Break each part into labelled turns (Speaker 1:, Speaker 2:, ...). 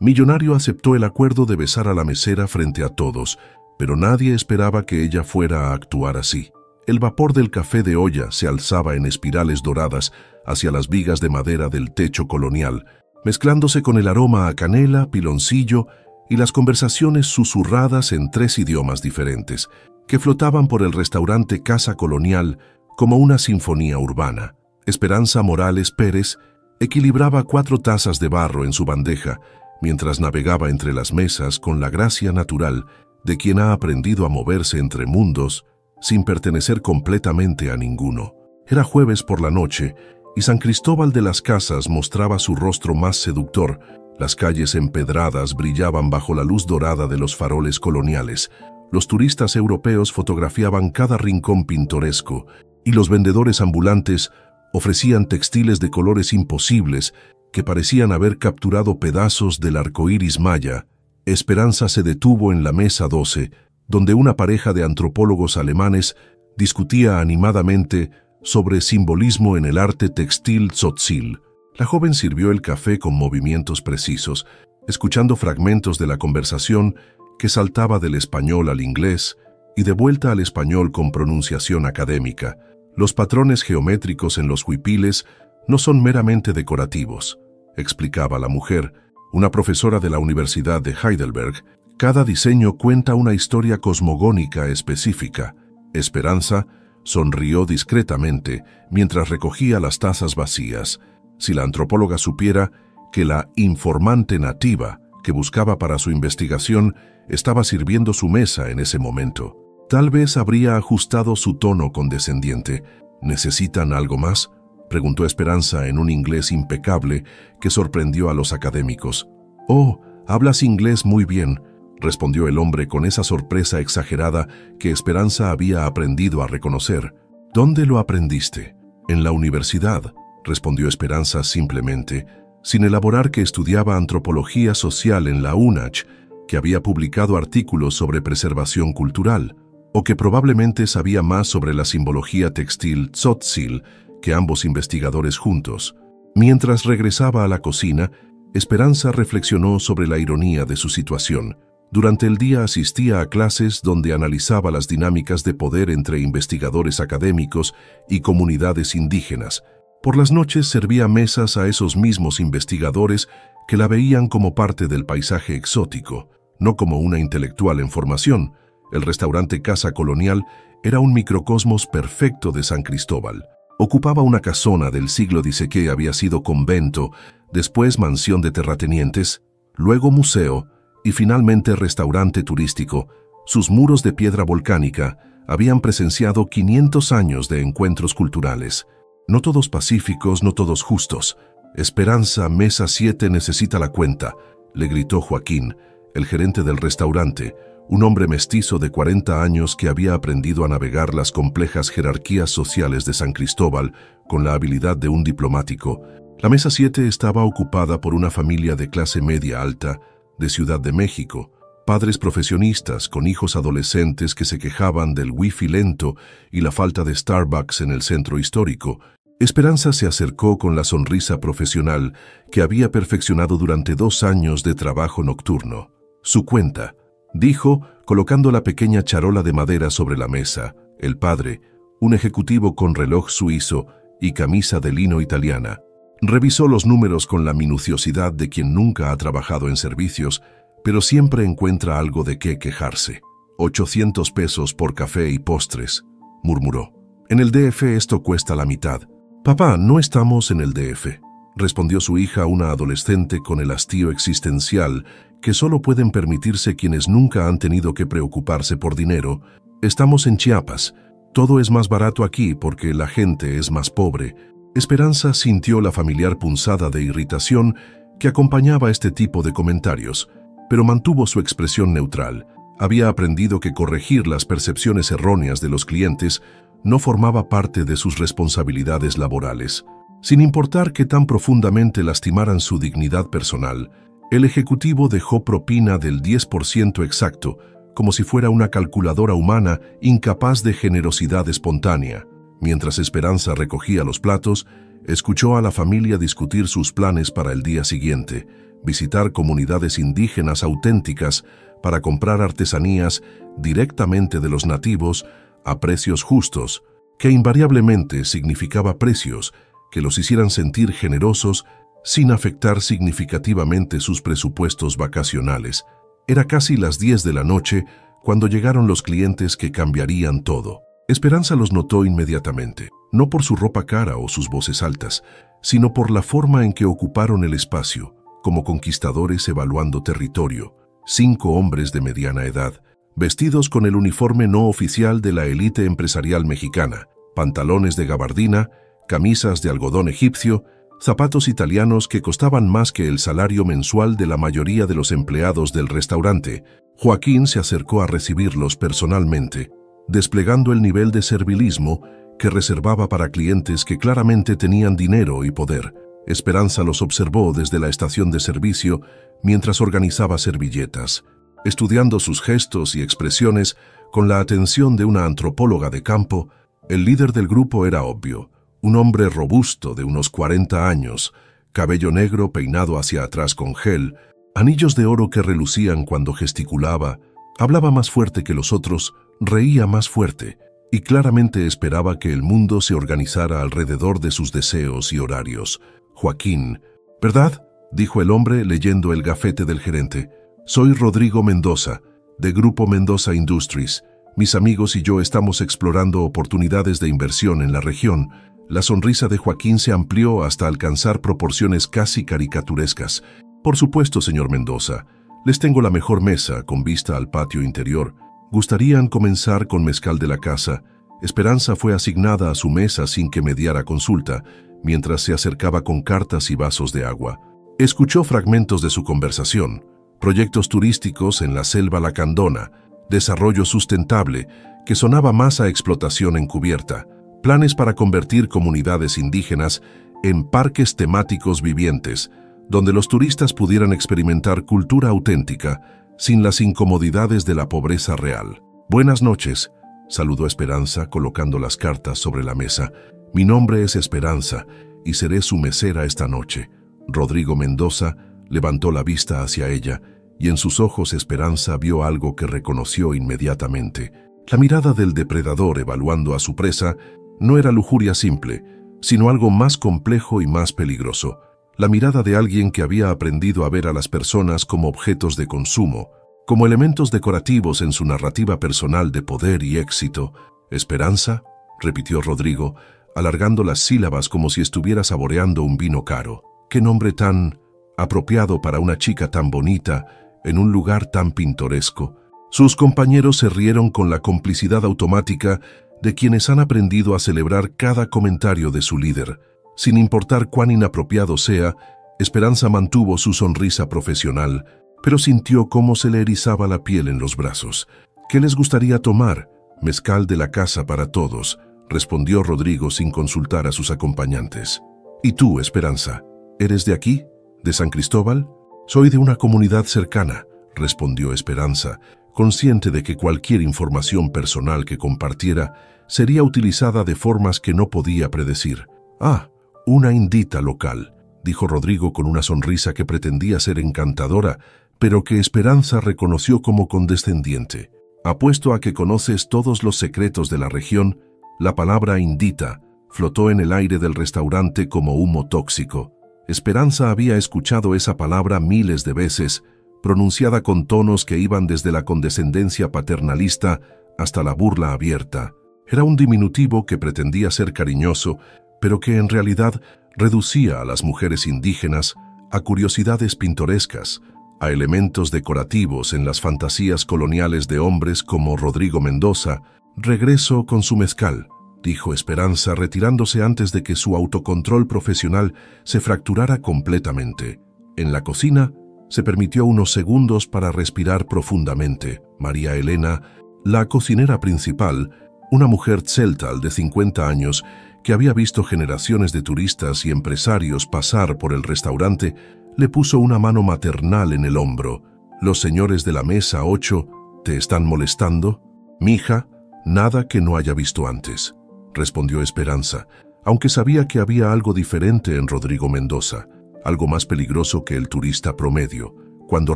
Speaker 1: Millonario aceptó el acuerdo de besar a la mesera frente a todos, pero nadie esperaba que ella fuera a actuar así. El vapor del café de olla se alzaba en espirales doradas hacia las vigas de madera del techo colonial, mezclándose con el aroma a canela, piloncillo y las conversaciones susurradas en 3 idiomas diferentes, que flotaban por el restaurante Casa Colonial como una sinfonía urbana. Esperanza Morales Pérez equilibraba 4 tazas de barro en su bandeja, mientras navegaba entre las mesas con la gracia natural de quien ha aprendido a moverse entre mundos sin pertenecer completamente a ninguno. Era jueves por la noche y San Cristóbal de las Casas mostraba su rostro más seductor. Las calles empedradas brillaban bajo la luz dorada de los faroles coloniales. Los turistas europeos fotografiaban cada rincón pintoresco y los vendedores ambulantes ofrecían textiles de colores imposibles que parecían haber capturado pedazos del arco iris maya. Esperanza se detuvo en la mesa 12, donde una pareja de antropólogos alemanes discutía animadamente sobre simbolismo en el arte textil tzotzil. La joven sirvió el café con movimientos precisos, escuchando fragmentos de la conversación que saltaba del español al inglés y de vuelta al español con pronunciación académica. Los patrones geométricos en los huipiles no son meramente decorativos, explicaba la mujer, una profesora de la Universidad de Heidelberg. Cada diseño cuenta una historia cosmogónica específica. Esperanza sonrió discretamente mientras recogía las tazas vacías. Si la antropóloga supiera que la informante nativa que buscaba para su investigación estaba sirviendo su mesa en ese momento, tal vez habría ajustado su tono condescendiente. ¿Necesitan algo más?, preguntó Esperanza en un inglés impecable que sorprendió a los académicos. «Oh, hablas inglés muy bien», respondió el hombre con esa sorpresa exagerada que Esperanza había aprendido a reconocer. «¿Dónde lo aprendiste?» «En la universidad», respondió Esperanza simplemente, sin elaborar que estudiaba antropología social en la UNACH, que había publicado artículos sobre preservación cultural, o que probablemente sabía más sobre la simbología textil tzotzil que ambos investigadores juntos. Mientras regresaba a la cocina, Esperanza reflexionó sobre la ironía de su situación. Durante el día asistía a clases donde analizaba las dinámicas de poder entre investigadores académicos y comunidades indígenas. Por las noches servía mesas a esos mismos investigadores que la veían como parte del paisaje exótico, no como una intelectual en formación. El restaurante Casa Colonial era un microcosmos perfecto de San Cristóbal. Ocupaba una casona del siglo XVI que había sido convento, después mansión de terratenientes, luego museo y finalmente restaurante turístico. Sus muros de piedra volcánica habían presenciado 500 años de encuentros culturales. No todos pacíficos, no todos justos. «Esperanza, mesa 7 necesita la cuenta», le gritó Joaquín, el gerente del restaurante, un hombre mestizo de 40 años que había aprendido a navegar las complejas jerarquías sociales de San Cristóbal con la habilidad de un diplomático. La mesa 7 estaba ocupada por una familia de clase media alta de Ciudad de México, padres profesionistas con hijos adolescentes que se quejaban del wifi lento y la falta de Starbucks en el centro histórico. Esperanza se acercó con la sonrisa profesional que había perfeccionado durante 2 años de trabajo nocturno. «Su cuenta», dijo, colocando la pequeña charola de madera sobre la mesa. El padre, un ejecutivo con reloj suizo y camisa de lino italiana, revisó los números con la minuciosidad de quien nunca ha trabajado en servicios, pero siempre encuentra algo de qué quejarse. «800 pesos por café y postres», murmuró. «En el DF esto cuesta la mitad». «Papá, no estamos en el DF», respondió su hija, una adolescente con el hastío existencial que solo pueden permitirse quienes nunca han tenido que preocuparse por dinero. «Estamos en Chiapas. Todo es más barato aquí porque la gente es más pobre». Esperanza sintió la familiar punzada de irritación que acompañaba este tipo de comentarios, pero mantuvo su expresión neutral. Había aprendido que corregir las percepciones erróneas de los clientes no formaba parte de sus responsabilidades laborales. Sin importar que tan profundamente lastimaran su dignidad personal, el ejecutivo dejó propina del 10% exacto, como si fuera una calculadora humana incapaz de generosidad espontánea. Mientras Esperanza recogía los platos, escuchó a la familia discutir sus planes para el día siguiente. visitar comunidades indígenas auténticas para comprar artesanías directamente de los nativos a precios justos, que invariablemente significaba precios que los hicieran sentir generosos sin afectar significativamente sus presupuestos vacacionales. Era casi las 10 de la noche cuando llegaron los clientes que cambiarían todo. Esperanza los notó inmediatamente, no por su ropa cara o sus voces altas, sino por la forma en que ocuparon el espacio, como conquistadores evaluando territorio. 5 hombres de mediana edad, vestidos con el uniforme no oficial de la élite empresarial mexicana, pantalones de gabardina, camisas de algodón egipcio, zapatos italianos que costaban más que el salario mensual de la mayoría de los empleados del restaurante. Joaquín se acercó a recibirlos personalmente, desplegando el nivel de servilismo que reservaba para clientes que claramente tenían dinero y poder. Esperanza los observó desde la estación de servicio mientras organizaba servilletas, estudiando sus gestos y expresiones con la atención de una antropóloga de campo. El líder del grupo era obvio, un hombre robusto de unos 40 años, cabello negro peinado hacia atrás con gel, anillos de oro que relucían cuando gesticulaba, hablaba más fuerte que los otros, reía más fuerte y claramente esperaba que el mundo se organizara alrededor de sus deseos y horarios. Joaquín, ¿verdad?, dijo el hombre leyendo el gafete del gerente. Soy Rodrigo Mendoza, de Grupo Mendoza Industries. Mis amigos y yo estamos explorando oportunidades de inversión en la región. La sonrisa de Joaquín se amplió hasta alcanzar proporciones casi caricaturescas. Por supuesto, señor Mendoza. Les tengo la mejor mesa con vista al patio interior. ¿Gustarían comenzar con mezcal de la casa? Esperanza fue asignada a su mesa sin que mediara consulta, mientras se acercaba con cartas y vasos de agua. Escuchó fragmentos de su conversación: proyectos turísticos en la selva lacandona, desarrollo sustentable, que sonaba más a explotación encubierta, planes para convertir comunidades indígenas en parques temáticos vivientes, donde los turistas pudieran experimentar cultura auténtica sin las incomodidades de la pobreza real. Buenas noches, saludó Esperanza colocando las cartas sobre la mesa. Mi nombre es Esperanza y seré su mesera esta noche. Rodrigo Mendoza levantó la vista hacia ella y en sus ojos Esperanza vio algo que reconoció inmediatamente. La mirada del depredador evaluando a su presa no era lujuria simple, sino algo más complejo y más peligroso. La mirada de alguien que había aprendido a ver a las personas como objetos de consumo, como elementos decorativos en su narrativa personal de poder y éxito. «¿Esperanza?», repitió Rodrigo, alargando las sílabas como si estuviera saboreando un vino caro. «Qué nombre tan apropiado para una chica tan bonita en un lugar tan pintoresco». Sus compañeros se rieron con la complicidad automática de quienes han aprendido a celebrar cada comentario de su líder. Sin importar cuán inapropiado sea, Esperanza mantuvo su sonrisa profesional, pero sintió cómo se le erizaba la piel en los brazos. «¿Qué les gustaría tomar?» «Mezcal de la casa para todos», respondió Rodrigo sin consultar a sus acompañantes. «¿Y tú, Esperanza? ¿Eres de aquí? ¿De San Cristóbal?» «Soy de una comunidad cercana», respondió Esperanza, consciente de que cualquier información personal que compartiera sería utilizada de formas que no podía predecir. «Ah, una indita local», dijo Rodrigo con una sonrisa que pretendía ser encantadora, pero que Esperanza reconoció como condescendiente. «Apuesto a que conoces todos los secretos de la región». La palabra indita flotó en el aire del restaurante como humo tóxico. Esperanza había escuchado esa palabra miles de veces, pronunciada con tonos que iban desde la condescendencia paternalista hasta la burla abierta. Era un diminutivo que pretendía ser cariñoso, pero que en realidad reducía a las mujeres indígenas a curiosidades pintorescas, a elementos decorativos en las fantasías coloniales de hombres como Rodrigo Mendoza. «Regreso con su mezcal», dijo Esperanza, retirándose antes de que su autocontrol profesional se fracturara completamente. En la cocina, se permitió unos segundos para respirar profundamente. María Elena, la cocinera principal, una mujer tzeltal de 50 años que había visto generaciones de turistas y empresarios pasar por el restaurante, le puso una mano maternal en el hombro. «Los señores de la mesa 8, ¿te están molestando?» «Mija, nada que no haya visto antes», respondió Esperanza, aunque sabía que había algo diferente en Rodrigo Mendoza. algo más peligroso que el turista promedio. Cuando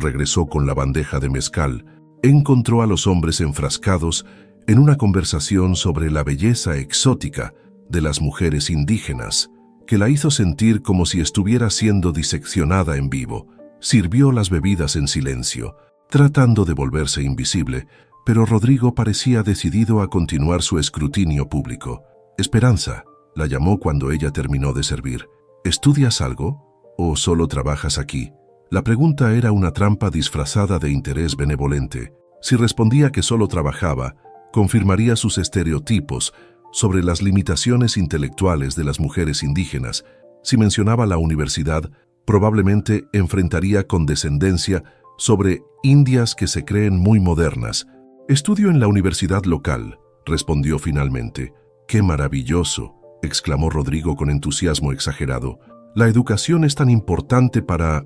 Speaker 1: regresó con la bandeja de mezcal, encontró a los hombres enfrascados en una conversación sobre la belleza exótica de las mujeres indígenas, que la hizo sentir como si estuviera siendo diseccionada en vivo. Sirvió las bebidas en silencio, tratando de volverse invisible, pero Rodrigo parecía decidido a continuar su escrutinio público. Esperanza, la llamó cuando ella terminó de servir. ¿Estudias algo? ¿O solo trabajas aquí? La pregunta era una trampa disfrazada de interés benevolente. Si respondía que solo trabajaba, confirmaría sus estereotipos sobre las limitaciones intelectuales de las mujeres indígenas. Si mencionaba la universidad, probablemente enfrentaría condescendencia sobre indias que se creen muy modernas. «Estudio en la universidad local», respondió finalmente. «¡Qué maravilloso!», exclamó Rodrigo con entusiasmo exagerado. «La educación es tan importante para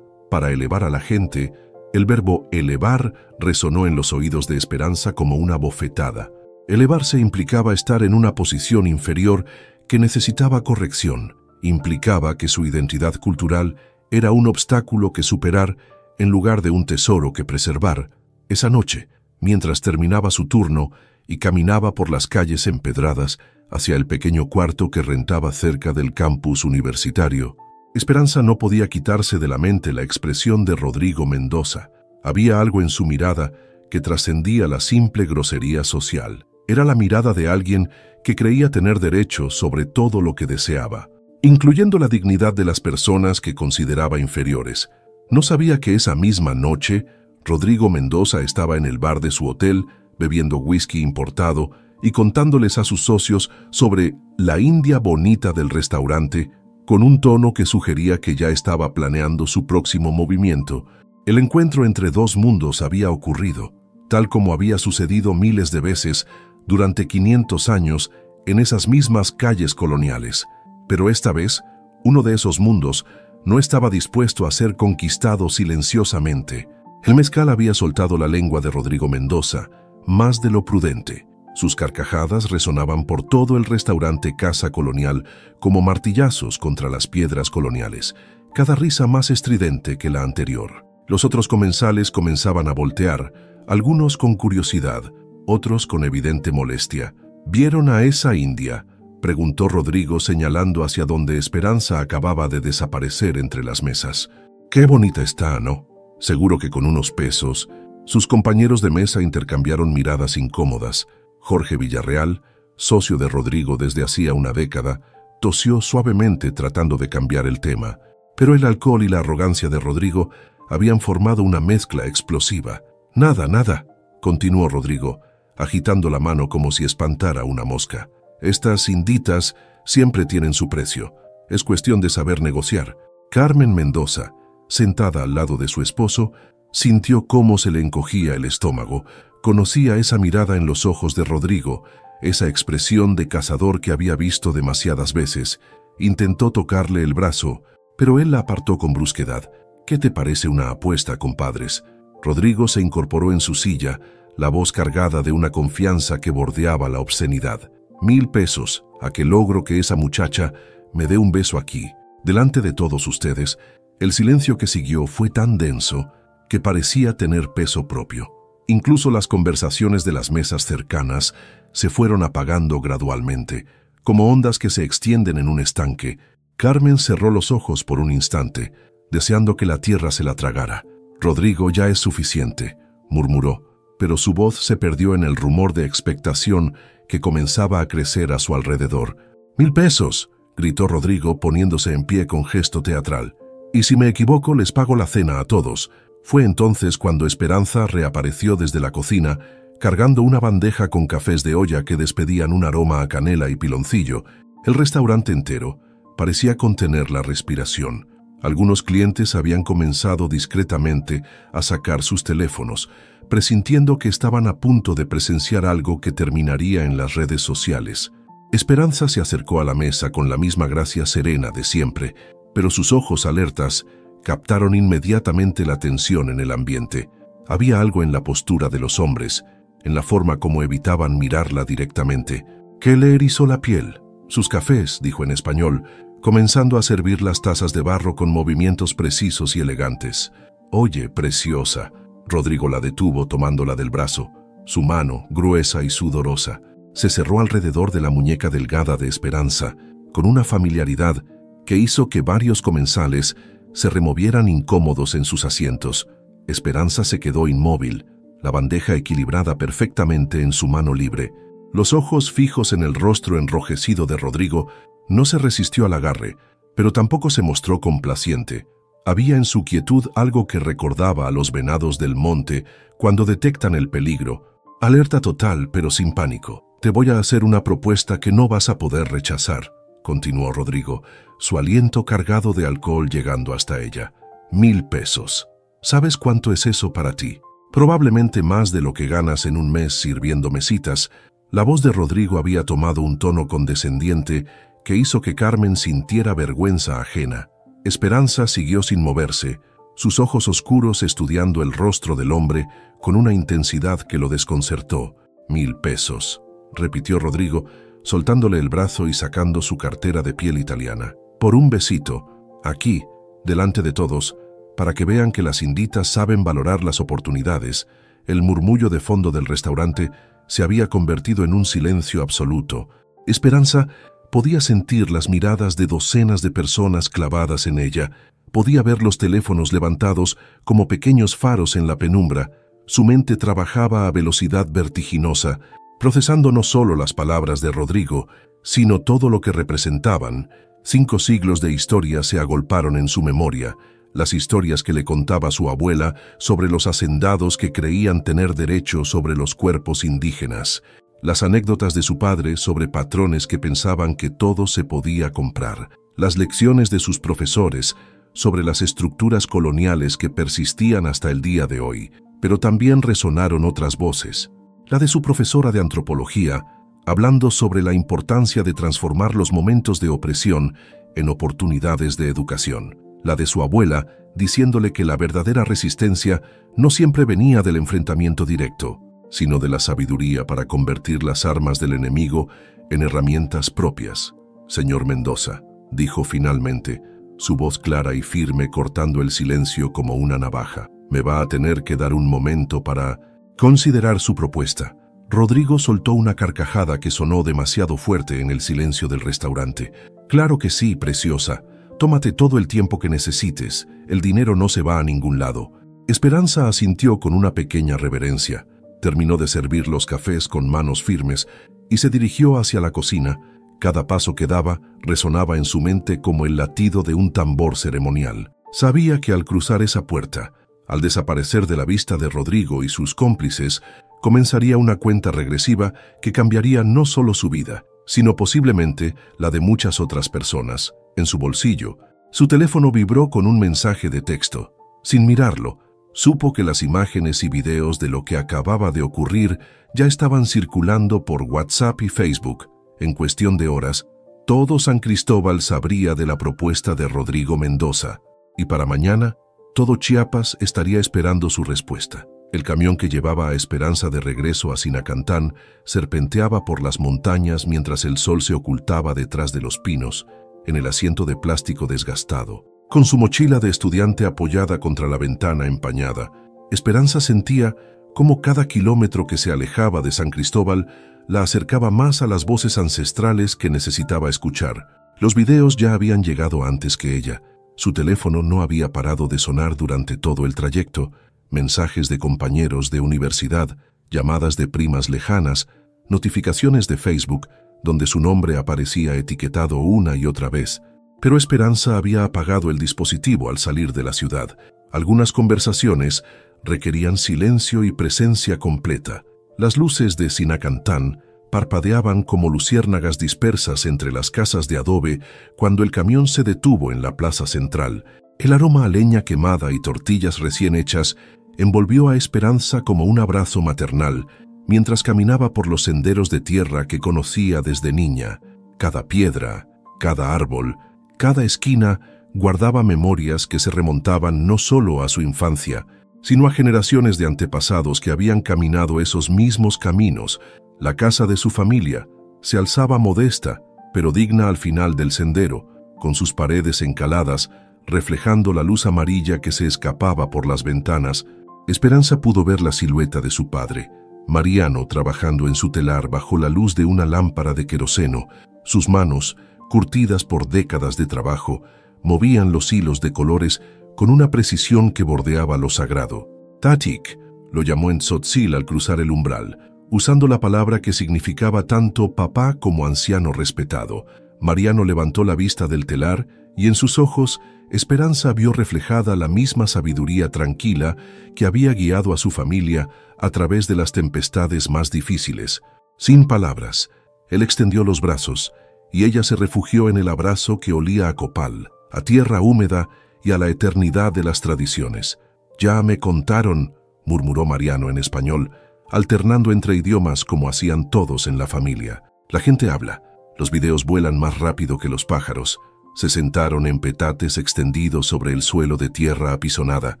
Speaker 1: elevar a la gente». El verbo elevar resonó en los oídos de Esperanza como una bofetada. Elevarse implicaba estar en una posición inferior que necesitaba corrección. Implicaba que su identidad cultural era un obstáculo que superar en lugar de un tesoro que preservar. Esa noche, mientras terminaba su turno y caminaba por las calles empedradas hacia el pequeño cuarto que rentaba cerca del campus universitario, Esperanza no podía quitarse de la mente la expresión de Rodrigo Mendoza. Había algo en su mirada que trascendía la simple grosería social. Era la mirada de alguien que creía tener derecho sobre todo lo que deseaba, incluyendo la dignidad de las personas que consideraba inferiores. No sabía que esa misma noche, Rodrigo Mendoza estaba en el bar de su hotel, bebiendo whisky importado y contándoles a sus socios sobre la India bonita del restaurante, con un tono que sugería que ya estaba planeando su próximo movimiento. El encuentro entre dos mundos había ocurrido, tal como había sucedido miles de veces durante 500 años en esas mismas calles coloniales. Pero esta vez, uno de esos mundos no estaba dispuesto a ser conquistado silenciosamente. El mezcal había soltado la lengua de Rodrigo Mendoza, más de lo prudente. Sus carcajadas resonaban por todo el restaurante Casa Colonial como martillazos contra las piedras coloniales, cada risa más estridente que la anterior. Los otros comensales comenzaban a voltear, algunos con curiosidad, otros con evidente molestia. «¿Vieron a esa india?», preguntó Rodrigo señalando hacia donde Esperanza acababa de desaparecer entre las mesas. «Qué bonita está, ¿no? Seguro que con unos pesos». Sus compañeros de mesa intercambiaron miradas incómodas. Jorge Villarreal, socio de Rodrigo desde hacía una década, tosió suavemente tratando de cambiar el tema, pero el alcohol y la arrogancia de Rodrigo habían formado una mezcla explosiva. «Nada, nada», continuó Rodrigo, agitando la mano como si espantara una mosca. «Estas inditas siempre tienen su precio. Es cuestión de saber negociar». Carmen Mendoza, sentada al lado de su esposo, sintió cómo se le encogía el estómago. Conocía esa mirada en los ojos de Rodrigo, esa expresión de cazador que había visto demasiadas veces. Intentó tocarle el brazo, pero él la apartó con brusquedad. «¿Qué te parece una apuesta, compadres?». Rodrigo se incorporó en su silla, la voz cargada de una confianza que bordeaba la obscenidad. «1,000 pesos, a que logro que esa muchacha me dé un beso aquí, delante de todos ustedes». El silencio que siguió fue tan denso que parecía tener peso propio. Incluso las conversaciones de las mesas cercanas se fueron apagando gradualmente, como ondas que se extienden en un estanque. Carmen cerró los ojos por un instante, deseando que la tierra se la tragara. «Rodrigo, ya es suficiente», murmuró, pero su voz se perdió en el rumor de expectación que comenzaba a crecer a su alrededor. «1,000 pesos», gritó Rodrigo poniéndose en pie con gesto teatral. «Y si me equivoco, les pago la cena a todos». Fue entonces cuando Esperanza reapareció desde la cocina, cargando una bandeja con cafés de olla que despedían un aroma a canela y piloncillo. El restaurante entero parecía contener la respiración. Algunos clientes habían comenzado discretamente a sacar sus teléfonos, presintiendo que estaban a punto de presenciar algo que terminaría en las redes sociales. Esperanza se acercó a la mesa con la misma gracia serena de siempre, pero sus ojos alertas captaron inmediatamente la tensión en el ambiente. Había algo en la postura de los hombres, en la forma como evitaban mirarla directamente, que le erizó la piel. «Sus cafés», dijo en español, comenzando a servir las tazas de barro con movimientos precisos y elegantes. «Oye, preciosa», Rodrigo la detuvo tomándola del brazo. Su mano, gruesa y sudorosa, se cerró alrededor de la muñeca delgada de Esperanza, con una familiaridad que hizo que varios comensales se removieran incómodos en sus asientos. Esperanza se quedó inmóvil, la bandeja equilibrada perfectamente en su mano libre. Los ojos fijos en el rostro enrojecido de Rodrigo, no se resistió al agarre, pero tampoco se mostró complaciente. Había en su quietud algo que recordaba a los venados del monte cuando detectan el peligro. Alerta total, pero sin pánico. «Te voy a hacer una propuesta que no vas a poder rechazar», continuó Rodrigo, su aliento cargado de alcohol llegando hasta ella. «1,000 pesos. ¿Sabes cuánto es eso para ti? Probablemente más de lo que ganas en un mes sirviendo mesitas». La voz de Rodrigo había tomado un tono condescendiente que hizo que Carmen sintiera vergüenza ajena. Esperanza siguió sin moverse, sus ojos oscuros estudiando el rostro del hombre con una intensidad que lo desconcertó. «1,000 pesos», repitió Rodrigo, soltándole el brazo y sacando su cartera de piel italiana. «Por un besito, aquí, delante de todos, para que vean que las inditas saben valorar las oportunidades». El murmullo de fondo del restaurante se había convertido en un silencio absoluto. Esperanza podía sentir las miradas de docenas de personas clavadas en ella. Podía ver los teléfonos levantados como pequeños faros en la penumbra. Su mente trabajaba a velocidad vertiginosa, procesando no solo las palabras de Rodrigo, sino todo lo que representaban. 5 siglos de historia se agolparon en su memoria. Las historias que le contaba su abuela sobre los hacendados que creían tener derecho sobre los cuerpos indígenas. Las anécdotas de su padre sobre patrones que pensaban que todo se podía comprar. Las lecciones de sus profesores sobre las estructuras coloniales que persistían hasta el día de hoy. Pero también resonaron otras voces. La de su profesora de antropología, hablando sobre la importancia de transformar los momentos de opresión en oportunidades de educación. La de su abuela, diciéndole que la verdadera resistencia no siempre venía del enfrentamiento directo, sino de la sabiduría para convertir las armas del enemigo en herramientas propias. «Señor Mendoza», dijo finalmente, su voz clara y firme cortando el silencio como una navaja, «me va a tener que dar un momento para considerar su propuesta». Rodrigo soltó una carcajada que sonó demasiado fuerte en el silencio del restaurante. «Claro que sí, preciosa. Tómate todo el tiempo que necesites, el dinero no se va a ningún lado». Esperanza asintió con una pequeña reverencia. Terminó de servir los cafés con manos firmes y se dirigió hacia la cocina. Cada paso que daba resonaba en su mente como el latido de un tambor ceremonial. Sabía que al cruzar esa puerta, al desaparecer de la vista de Rodrigo y sus cómplices, comenzaría una cuenta regresiva que cambiaría no solo su vida, sino posiblemente la de muchas otras personas. En su bolsillo, su teléfono vibró con un mensaje de texto. Sin mirarlo, supo que las imágenes y videos de lo que acababa de ocurrir ya estaban circulando por WhatsApp y Facebook. En cuestión de horas, todo San Cristóbal sabría de la propuesta de Rodrigo Mendoza, y para mañana, todo Chiapas estaría esperando su respuesta. El camión que llevaba a Esperanza de regreso a Sinacantán serpenteaba por las montañas mientras el sol se ocultaba detrás de los pinos, en el asiento de plástico desgastado. Con su mochila de estudiante apoyada contra la ventana empañada, Esperanza sentía cómo cada kilómetro que se alejaba de San Cristóbal la acercaba más a las voces ancestrales que necesitaba escuchar. Los videos ya habían llegado antes que ella. Su teléfono no había parado de sonar durante todo el trayecto. Mensajes de compañeros de universidad, llamadas de primas lejanas, notificaciones de Facebook, donde su nombre aparecía etiquetado una y otra vez. Pero Esperanza había apagado el dispositivo al salir de la ciudad. Algunas conversaciones requerían silencio y presencia completa. Las luces de Sinacantán parpadeaban como luciérnagas dispersas entre las casas de adobe cuando el camión se detuvo en la plaza central. El aroma a leña quemada y tortillas recién hechas envolvió a Esperanza como un abrazo maternal, mientras caminaba por los senderos de tierra que conocía desde niña. Cada piedra, cada árbol, cada esquina guardaba memorias que se remontaban no solo a su infancia, sino a generaciones de antepasados que habían caminado esos mismos caminos. La casa de su familia se alzaba modesta, pero digna al final del sendero, con sus paredes encaladas, reflejando la luz amarilla que se escapaba por las ventanas. Esperanza pudo ver la silueta de su padre, Mariano, trabajando en su telar bajo la luz de una lámpara de queroseno. Sus manos, curtidas por décadas de trabajo, movían los hilos de colores con una precisión que bordeaba lo sagrado. Tatik, lo llamó en tzotzil al cruzar el umbral, usando la palabra que significaba tanto papá como anciano respetado. Mariano levantó la vista del telar y en sus ojos Esperanza vio reflejada la misma sabiduría tranquila que había guiado a su familia a través de las tempestades más difíciles. Sin palabras, él extendió los brazos y ella se refugió en el abrazo que olía a copal, a tierra húmeda y a la eternidad de las tradiciones. «Ya me contaron», murmuró Mariano en español, alternando entre idiomas como hacían todos en la familia. «La gente habla, los videos vuelan más rápido que los pájaros». Se sentaron en petates extendidos sobre el suelo de tierra apisonada,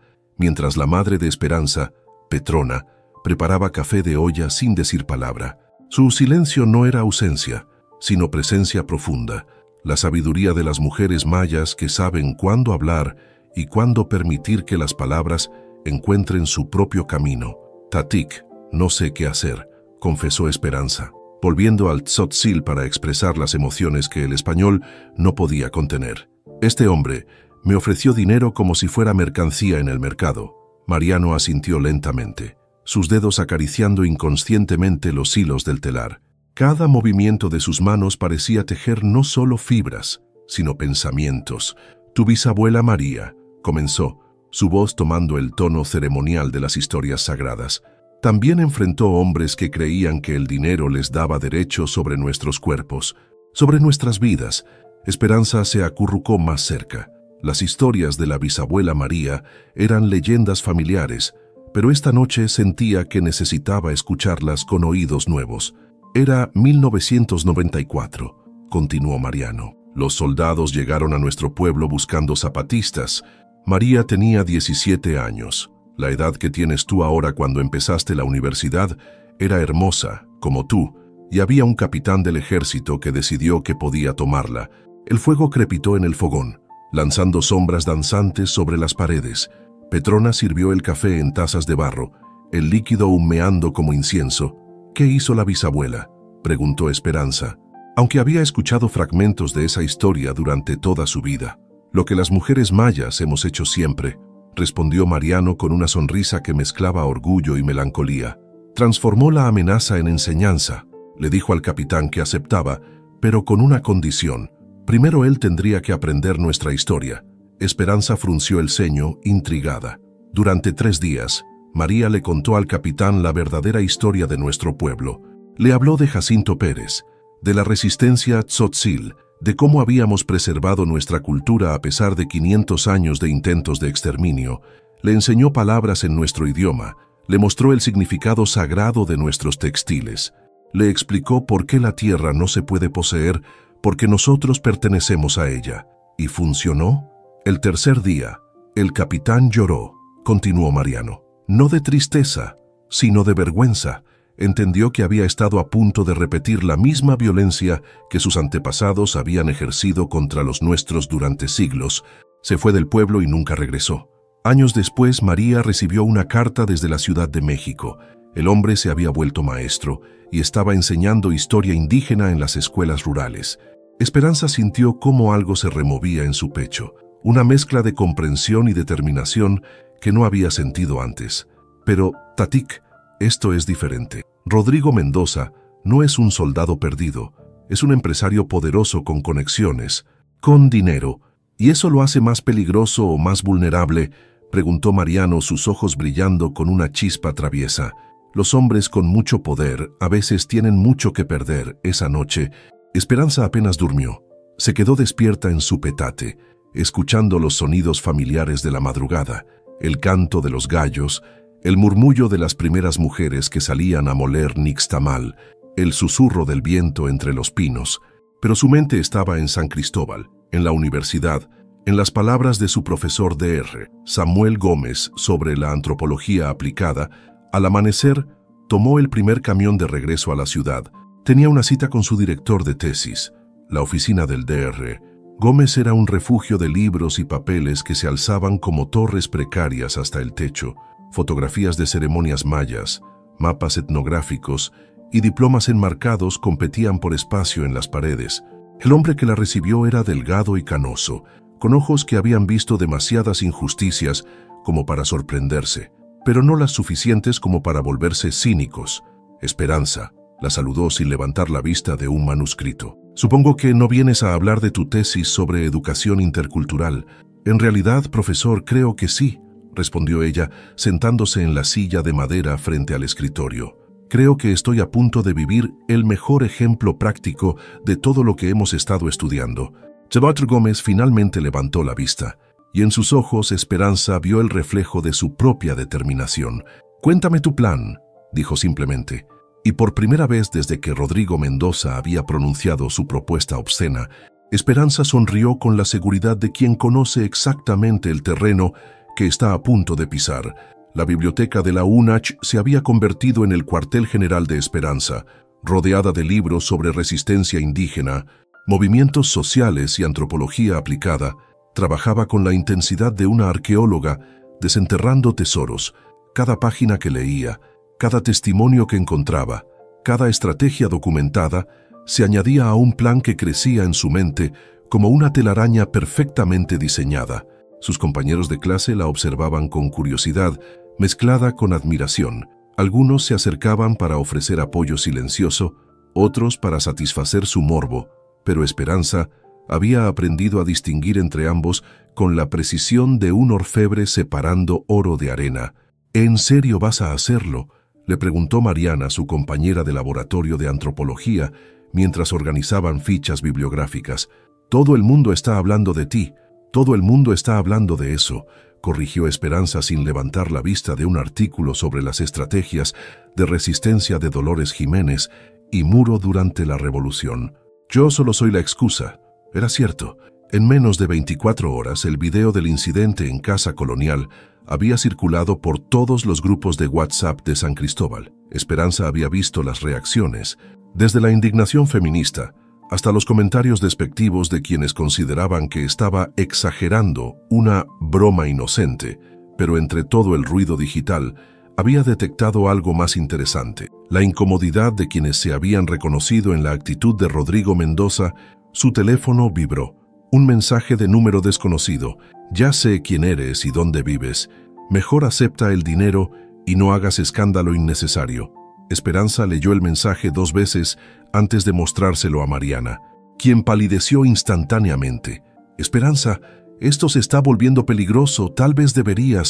Speaker 1: mientras la madre de Esperanza, Petrona, preparaba café de olla sin decir palabra. Su silencio no era ausencia, sino presencia profunda, la sabiduría de las mujeres mayas que saben cuándo hablar y cuándo permitir que las palabras encuentren su propio camino. «Tatik, no sé qué hacer», confesó Esperanza, volviendo al tzotzil para expresar las emociones que el español no podía contener. «Este hombre me ofreció dinero como si fuera mercancía en el mercado». Mariano asintió lentamente, sus dedos acariciando inconscientemente los hilos del telar. Cada movimiento de sus manos parecía tejer no solo fibras, sino pensamientos. «Tu bisabuela María», comenzó, su voz tomando el tono ceremonial de las historias sagradas, «también enfrentó hombres que creían que el dinero les daba derecho sobre nuestros cuerpos, sobre nuestras vidas». Esperanza se acurrucó más cerca. Las historias de la bisabuela María eran leyendas familiares, pero esta noche sentía que necesitaba escucharlas con oídos nuevos. «Era 1994», continuó Mariano. «Los soldados llegaron a nuestro pueblo buscando zapatistas. María tenía 17 años. La edad que tienes tú ahora cuando empezaste la universidad. Era hermosa, como tú, y había un capitán del ejército que decidió que podía tomarla». El fuego crepitó en el fogón, lanzando sombras danzantes sobre las paredes. Petrona sirvió el café en tazas de barro, el líquido humeando como incienso. «¿Qué hizo la bisabuela?», preguntó Esperanza, aunque había escuchado fragmentos de esa historia durante toda su vida. «Lo que las mujeres mayas hemos hecho siempre», respondió Mariano con una sonrisa que mezclaba orgullo y melancolía. «Transformó la amenaza en enseñanza», le dijo al capitán que aceptaba, pero con una condición. «Primero él tendría que aprender nuestra historia». Esperanza frunció el ceño, intrigada. Durante 3 días, María le contó al capitán la verdadera historia de nuestro pueblo. Le habló de Jacinto Pérez, de la resistencia tzotzil, de cómo habíamos preservado nuestra cultura a pesar de 500 años de intentos de exterminio. Le enseñó palabras en nuestro idioma, le mostró el significado sagrado de nuestros textiles. Le explicó por qué la tierra no se puede poseer, porque nosotros pertenecemos a ella. ¿Y funcionó? El tercer día, el capitán lloró, continuó Mariano. No de tristeza, sino de vergüenza. Entendió que había estado a punto de repetir la misma violencia que sus antepasados habían ejercido contra los nuestros durante siglos. Se fue del pueblo y nunca regresó. Años después, María recibió una carta desde la Ciudad de México. El hombre se había vuelto maestro y estaba enseñando historia indígena en las escuelas rurales. Esperanza sintió cómo algo se removía en su pecho, una mezcla de comprensión y determinación que no había sentido antes. Pero, Tatik, esto es diferente. Rodrigo Mendoza no es un soldado perdido, es un empresario poderoso con conexiones, con dinero. ¿Y eso lo hace más peligroso o más vulnerable?, preguntó Mariano, sus ojos brillando con una chispa traviesa. Los hombres con mucho poder a veces tienen mucho que perder. Esa noche, Esperanza apenas durmió. Se quedó despierta en su petate, escuchando los sonidos familiares de la madrugada, el canto de los gallos, el murmullo de las primeras mujeres que salían a moler nixtamal, el susurro del viento entre los pinos. Pero su mente estaba en San Cristóbal, en la universidad, en las palabras de su profesor Dr. Samuel Gómez sobre la antropología aplicada. Al amanecer, tomó el primer camión de regreso a la ciudad. Tenía una cita con su director de tesis. La oficina del Dr. Gómez era un refugio de libros y papeles que se alzaban como torres precarias hasta el techo, fotografías de ceremonias mayas, mapas etnográficos y diplomas enmarcados competían por espacio en las paredes. El hombre que la recibió era delgado y canoso, con ojos que habían visto demasiadas injusticias como para sorprenderse, pero no las suficientes como para volverse cínicos. Esperanza la saludó sin levantar la vista de un manuscrito. Supongo que no vienes a hablar de tu tesis sobre educación intercultural. En realidad, profesor, creo que sí, respondió ella, sentándose en la silla de madera frente al escritorio. Creo que estoy a punto de vivir el mejor ejemplo práctico de todo lo que hemos estado estudiando. Chavater Gómez finalmente levantó la vista, y en sus ojos Esperanza vio el reflejo de su propia determinación. Cuéntame tu plan, dijo simplemente. Y por primera vez desde que Rodrigo Mendoza había pronunciado su propuesta obscena, Esperanza sonrió con la seguridad de quien conoce exactamente el terreno que está a punto de pisar. La biblioteca de la UNACH se había convertido en el cuartel general de Esperanza, rodeada de libros sobre resistencia indígena, movimientos sociales y antropología aplicada. Trabajaba con la intensidad de una arqueóloga, desenterrando tesoros. Cada página que leía, cada testimonio que encontraba, cada estrategia documentada, se añadía a un plan que crecía en su mente como una telaraña perfectamente diseñada. Sus compañeros de clase la observaban con curiosidad, mezclada con admiración. Algunos se acercaban para ofrecer apoyo silencioso, otros para satisfacer su morbo, pero Esperanza había aprendido a distinguir entre ambos con la precisión de un orfebre separando oro de arena. ¿En serio vas a hacerlo?, le preguntó Mariana, su compañera de laboratorio de antropología, mientras organizaban fichas bibliográficas. Todo el mundo está hablando de ti, todo el mundo está hablando de eso, corrigió Esperanza sin levantar la vista de un artículo sobre las estrategias de resistencia de Dolores Jiménez y Muro durante la Revolución. Yo solo soy la excusa. Era cierto. En menos de 24 horas, el video del incidente en Casa Colonial había circulado por todos los grupos de WhatsApp de San Cristóbal. Esperanza había visto las reacciones, desde la indignación feminista hasta los comentarios despectivos de quienes consideraban que estaba exagerando una broma inocente, pero entre todo el ruido digital había detectado algo más interesante: la incomodidad de quienes se habían reconocido en la actitud de Rodrigo Mendoza. Su teléfono vibró. Un mensaje de número desconocido. Ya sé quién eres y dónde vives. Mejor acepta el dinero y no hagas escándalo innecesario. Esperanza leyó el mensaje 2 veces antes de mostrárselo a Mariana, quien palideció instantáneamente. Esperanza, esto se está volviendo peligroso. Tal vez debería,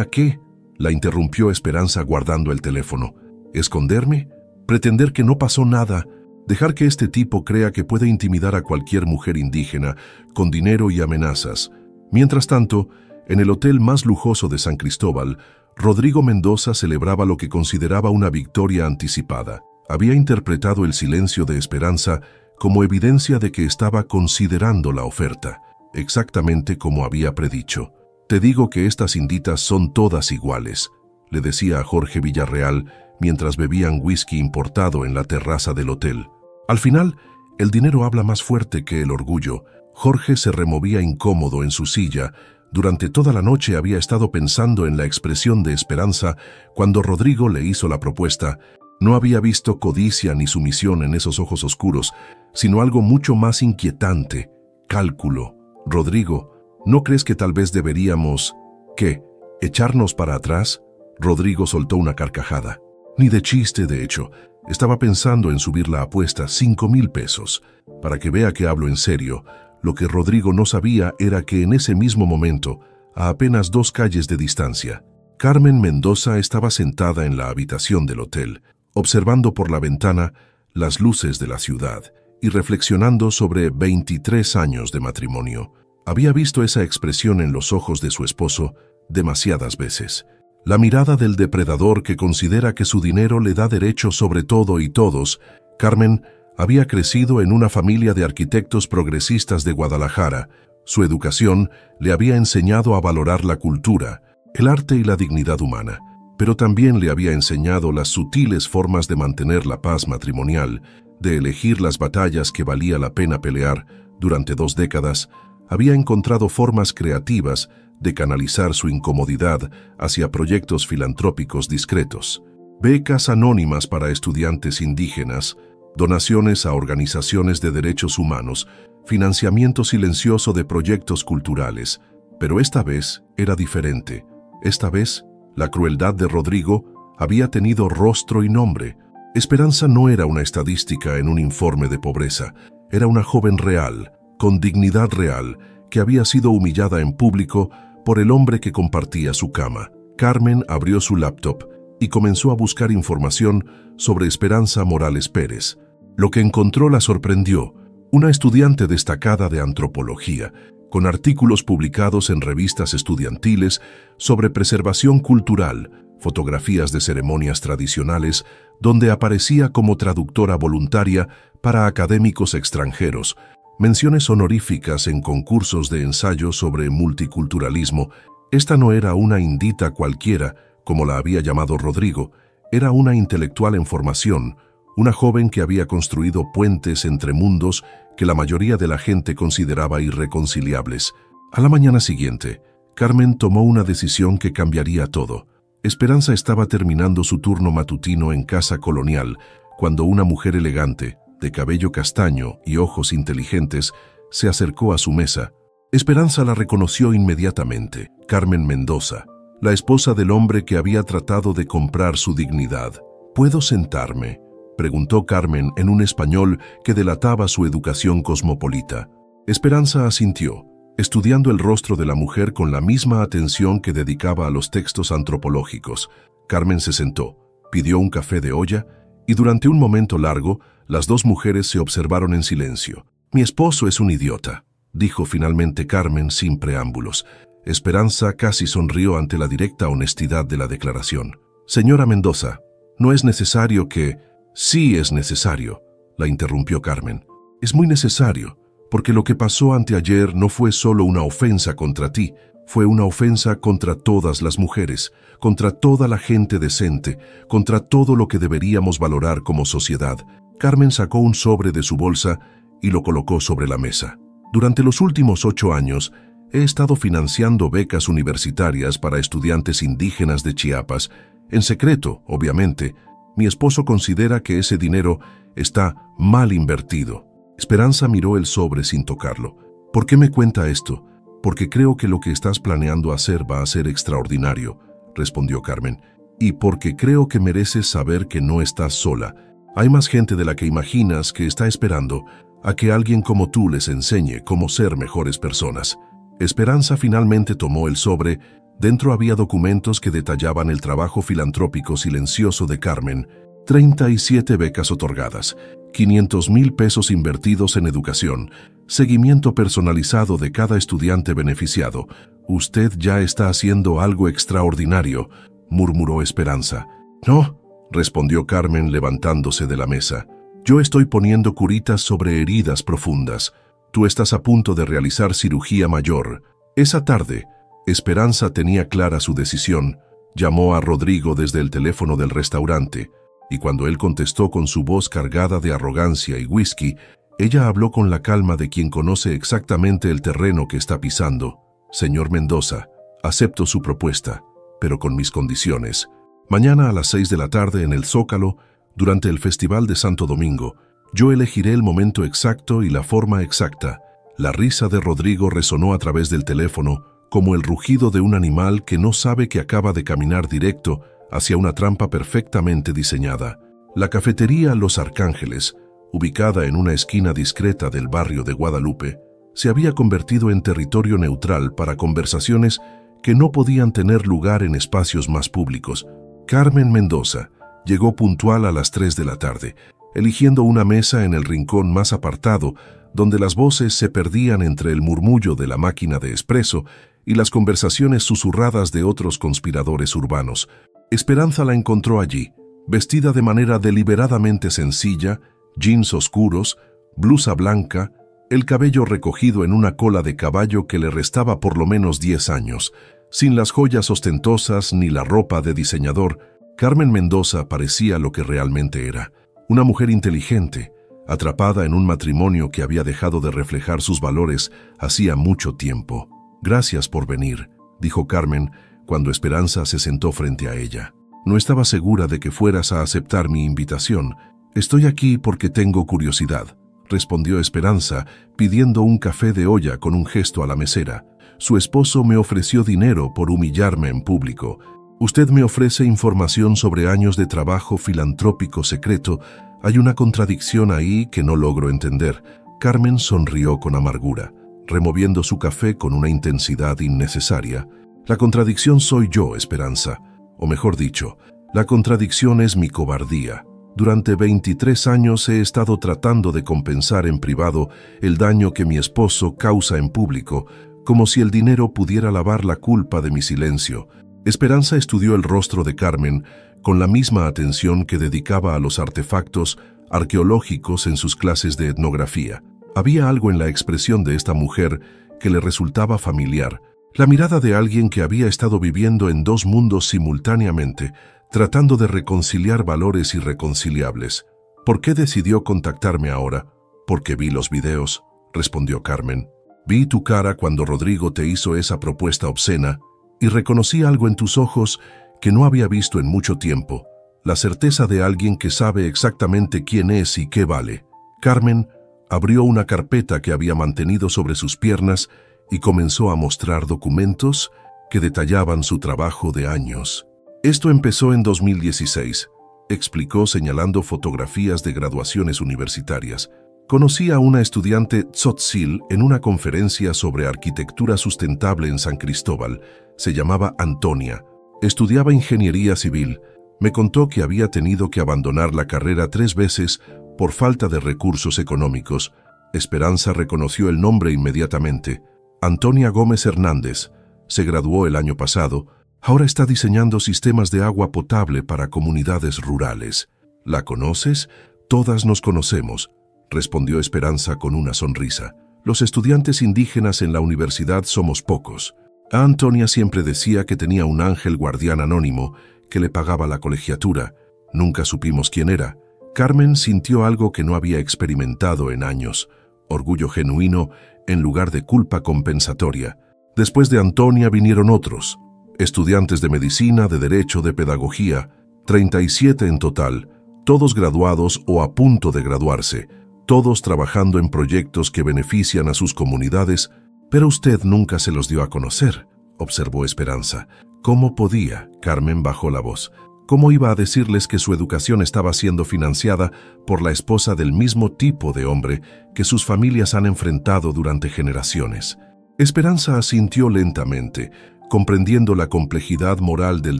Speaker 1: ¿qué? La interrumpió Esperanza guardando el teléfono. ¿Esconderme? ¿Pretender que no pasó nada? Dejar que este tipo crea que puede intimidar a cualquier mujer indígena con dinero y amenazas. Mientras tanto, en el hotel más lujoso de San Cristóbal, Rodrigo Mendoza celebraba lo que consideraba una victoria anticipada. Había interpretado el silencio de Esperanza como evidencia de que estaba considerando la oferta, exactamente como había predicho. «Te digo que estas inditas son todas iguales», le decía a Jorge Villarreal mientras bebían whisky importado en la terraza del hotel. Al final, el dinero habla más fuerte que el orgullo. Jorge se removía incómodo en su silla. Durante toda la noche había estado pensando en la expresión de Esperanza cuando Rodrigo le hizo la propuesta. No había visto codicia ni sumisión en esos ojos oscuros, sino algo mucho más inquietante: cálculo. «Rodrigo, ¿no crees que tal vez deberíamos... ¿qué? ¿Echarnos para atrás?» Rodrigo soltó una carcajada. Ni de chiste, de hecho. Estaba pensando en subir la apuesta 5,000 pesos. Para que vea que hablo en serio, lo que Rodrigo no sabía era que en ese mismo momento, a apenas 2 calles de distancia, Carmen Mendoza estaba sentada en la habitación del hotel, observando por la ventana las luces de la ciudad y reflexionando sobre 23 años de matrimonio. Había visto esa expresión en los ojos de su esposo demasiadas veces. La mirada del depredador que considera que su dinero le da derecho sobre todo y todos. Carmen había crecido en una familia de arquitectos progresistas de Guadalajara. Su educación le había enseñado a valorar la cultura, el arte y la dignidad humana, pero también le había enseñado las sutiles formas de mantener la paz matrimonial, de elegir las batallas que valía la pena pelear Durante 2 décadas, había encontrado formas creativas de canalizar su incomodidad hacia proyectos filantrópicos discretos. Becas anónimas para estudiantes indígenas, donaciones a organizaciones de derechos humanos, financiamiento silencioso de proyectos culturales. Pero esta vez era diferente. Esta vez, la crueldad de Rodrigo había tenido rostro y nombre. Esperanza no era una estadística en un informe de pobreza. Era una joven real, con dignidad real, que había sido humillada en público por el hombre que compartía su cama. Carmen abrió su laptop y comenzó a buscar información sobre Esperanza Morales Pérez. Lo que encontró la sorprendió: una estudiante destacada de antropología, con artículos publicados en revistas estudiantiles sobre preservación cultural, fotografías de ceremonias tradicionales, donde aparecía como traductora voluntaria para académicos extranjeros, menciones honoríficas en concursos de ensayo sobre multiculturalismo. Esta no era una indita cualquiera, como la había llamado Rodrigo, era una intelectual en formación, una joven que había construido puentes entre mundos que la mayoría de la gente consideraba irreconciliables. A la mañana siguiente, Carmen tomó una decisión que cambiaría todo. Esperanza estaba terminando su turno matutino en Casa Colonial, cuando una mujer elegante, de cabello castaño y ojos inteligentes, se acercó a su mesa. Esperanza la reconoció inmediatamente: Carmen Mendoza, la esposa del hombre que había tratado de comprar su dignidad. ¿Puedo sentarme?, preguntó Carmen en un español que delataba su educación cosmopolita. Esperanza asintió, estudiando el rostro de la mujer con la misma atención que dedicaba a los textos antropológicos. Carmen se sentó, pidió un café de olla y durante un momento largo las dos mujeres se observaron en silencio. «Mi esposo es un idiota», dijo finalmente Carmen sin preámbulos. Esperanza casi sonrió ante la directa honestidad de la declaración. «Señora Mendoza, no es necesario que...» «Sí es necesario», la interrumpió Carmen. «Es muy necesario, porque lo que pasó anteayer no fue solo una ofensa contra ti, fue una ofensa contra todas las mujeres, contra toda la gente decente, contra todo lo que deberíamos valorar como sociedad». Carmen sacó un sobre de su bolsa y lo colocó sobre la mesa. «Durante los últimos 8 años, he estado financiando becas universitarias para estudiantes indígenas de Chiapas, en secreto, obviamente. Mi esposo considera que ese dinero está mal invertido». Esperanza miró el sobre sin tocarlo. «¿Por qué me cuenta esto?». «Porque creo que lo que estás planeando hacer va a ser extraordinario», respondió Carmen. «Y porque creo que mereces saber que no estás sola. Hay más gente de la que imaginas que está esperando a que alguien como tú les enseñe cómo ser mejores personas». Esperanza finalmente tomó el sobre. Dentro había documentos que detallaban el trabajo filantrópico silencioso de Carmen: 37 becas otorgadas, 500,000 pesos invertidos en educación, seguimiento personalizado de cada estudiante beneficiado. «Usted ya está haciendo algo extraordinario», murmuró Esperanza. «No», respondió Carmen levantándose de la mesa. «Yo estoy poniendo curitas sobre heridas profundas. Tú estás a punto de realizar cirugía mayor». Esa tarde, Esperanza tenía clara su decisión. Llamó a Rodrigo desde el teléfono del restaurante, y cuando él contestó con su voz cargada de arrogancia y whisky, ella habló con la calma de quien conoce exactamente el terreno que está pisando. «Señor Mendoza, acepto su propuesta, pero con mis condiciones. Mañana a las 6 de la tarde en el Zócalo, durante el Festival de Santo Domingo, yo elegiré el momento exacto y la forma exacta». La risa de Rodrigo resonó a través del teléfono como el rugido de un animal que no sabe que acaba de caminar directo hacia una trampa perfectamente diseñada. La cafetería Los Arcángeles, ubicada en una esquina discreta del barrio de Guadalupe, se había convertido en territorio neutral para conversaciones que no podían tener lugar en espacios más públicos. Carmen Mendoza llegó puntual a las 3 de la tarde, eligiendo una mesa en el rincón más apartado, donde las voces se perdían entre el murmullo de la máquina de espresso y las conversaciones susurradas de otros conspiradores urbanos. Esperanza la encontró allí, vestida de manera deliberadamente sencilla, jeans oscuros, blusa blanca, el cabello recogido en una cola de caballo que le restaba por lo menos 10 años. Sin las joyas ostentosas ni la ropa de diseñador, Carmen Mendoza parecía lo que realmente era: una mujer inteligente, atrapada en un matrimonio que había dejado de reflejar sus valores hacía mucho tiempo. «Gracias por venir», dijo Carmen cuando Esperanza se sentó frente a ella. «No estaba segura de que fueras a aceptar mi invitación. Estoy aquí porque tengo curiosidad», respondió Esperanza, pidiendo un café de olla con un gesto a la mesera. «Su esposo me ofreció dinero por humillarme en público. Usted me ofrece información sobre años de trabajo filantrópico secreto. Hay una contradicción ahí que no logro entender». Carmen sonrió con amargura, removiendo su café con una intensidad innecesaria. «La contradicción soy yo, Esperanza. O mejor dicho, la contradicción es mi cobardía. Durante 23 años he estado tratando de compensar en privado el daño que mi esposo causa en público, como si el dinero pudiera lavar la culpa de mi silencio». Esperanza estudió el rostro de Carmen con la misma atención que dedicaba a los artefactos arqueológicos en sus clases de etnografía. Había algo en la expresión de esta mujer que le resultaba familiar, la mirada de alguien que había estado viviendo en dos mundos simultáneamente, tratando de reconciliar valores irreconciliables. «¿Por qué decidió contactarme ahora?» «Porque vi los videos», respondió Carmen. «Vi tu cara cuando Rodrigo te hizo esa propuesta obscena y reconocí algo en tus ojos que no había visto en mucho tiempo, la certeza de alguien que sabe exactamente quién es y qué vale». Carmen abrió una carpeta que había mantenido sobre sus piernas y comenzó a mostrar documentos que detallaban su trabajo de años. «Esto empezó en 2016», explicó señalando fotografías de graduaciones universitarias. «Conocí a una estudiante tzotzil en una conferencia sobre arquitectura sustentable en San Cristóbal. Se llamaba Antonia. Estudiaba ingeniería civil. Me contó que había tenido que abandonar la carrera 3 veces por falta de recursos económicos». Esperanza reconoció el nombre inmediatamente. Antonia Gómez Hernández. Se graduó el año pasado. Ahora está diseñando sistemas de agua potable para comunidades rurales. ¿La conoces? «Todas nos conocemos», respondió Esperanza con una sonrisa. «Los estudiantes indígenas en la universidad somos pocos. A Antonia siempre decía que tenía un ángel guardián anónimo que le pagaba la colegiatura. Nunca supimos quién era». Carmen sintió algo que no había experimentado en años: orgullo genuino en lugar de culpa compensatoria. Después de Antonia vinieron otros, estudiantes de medicina, de derecho, de pedagogía, 37 en total, todos graduados o a punto de graduarse, todos trabajando en proyectos que benefician a sus comunidades. «Pero usted nunca se los dio a conocer», observó Esperanza. «¿Cómo podía?» Carmen bajó la voz. «¿Cómo iba a decirles que su educación estaba siendo financiada por la esposa del mismo tipo de hombre que sus familias han enfrentado durante generaciones?» Esperanza asintió lentamente, comprendiendo la complejidad moral del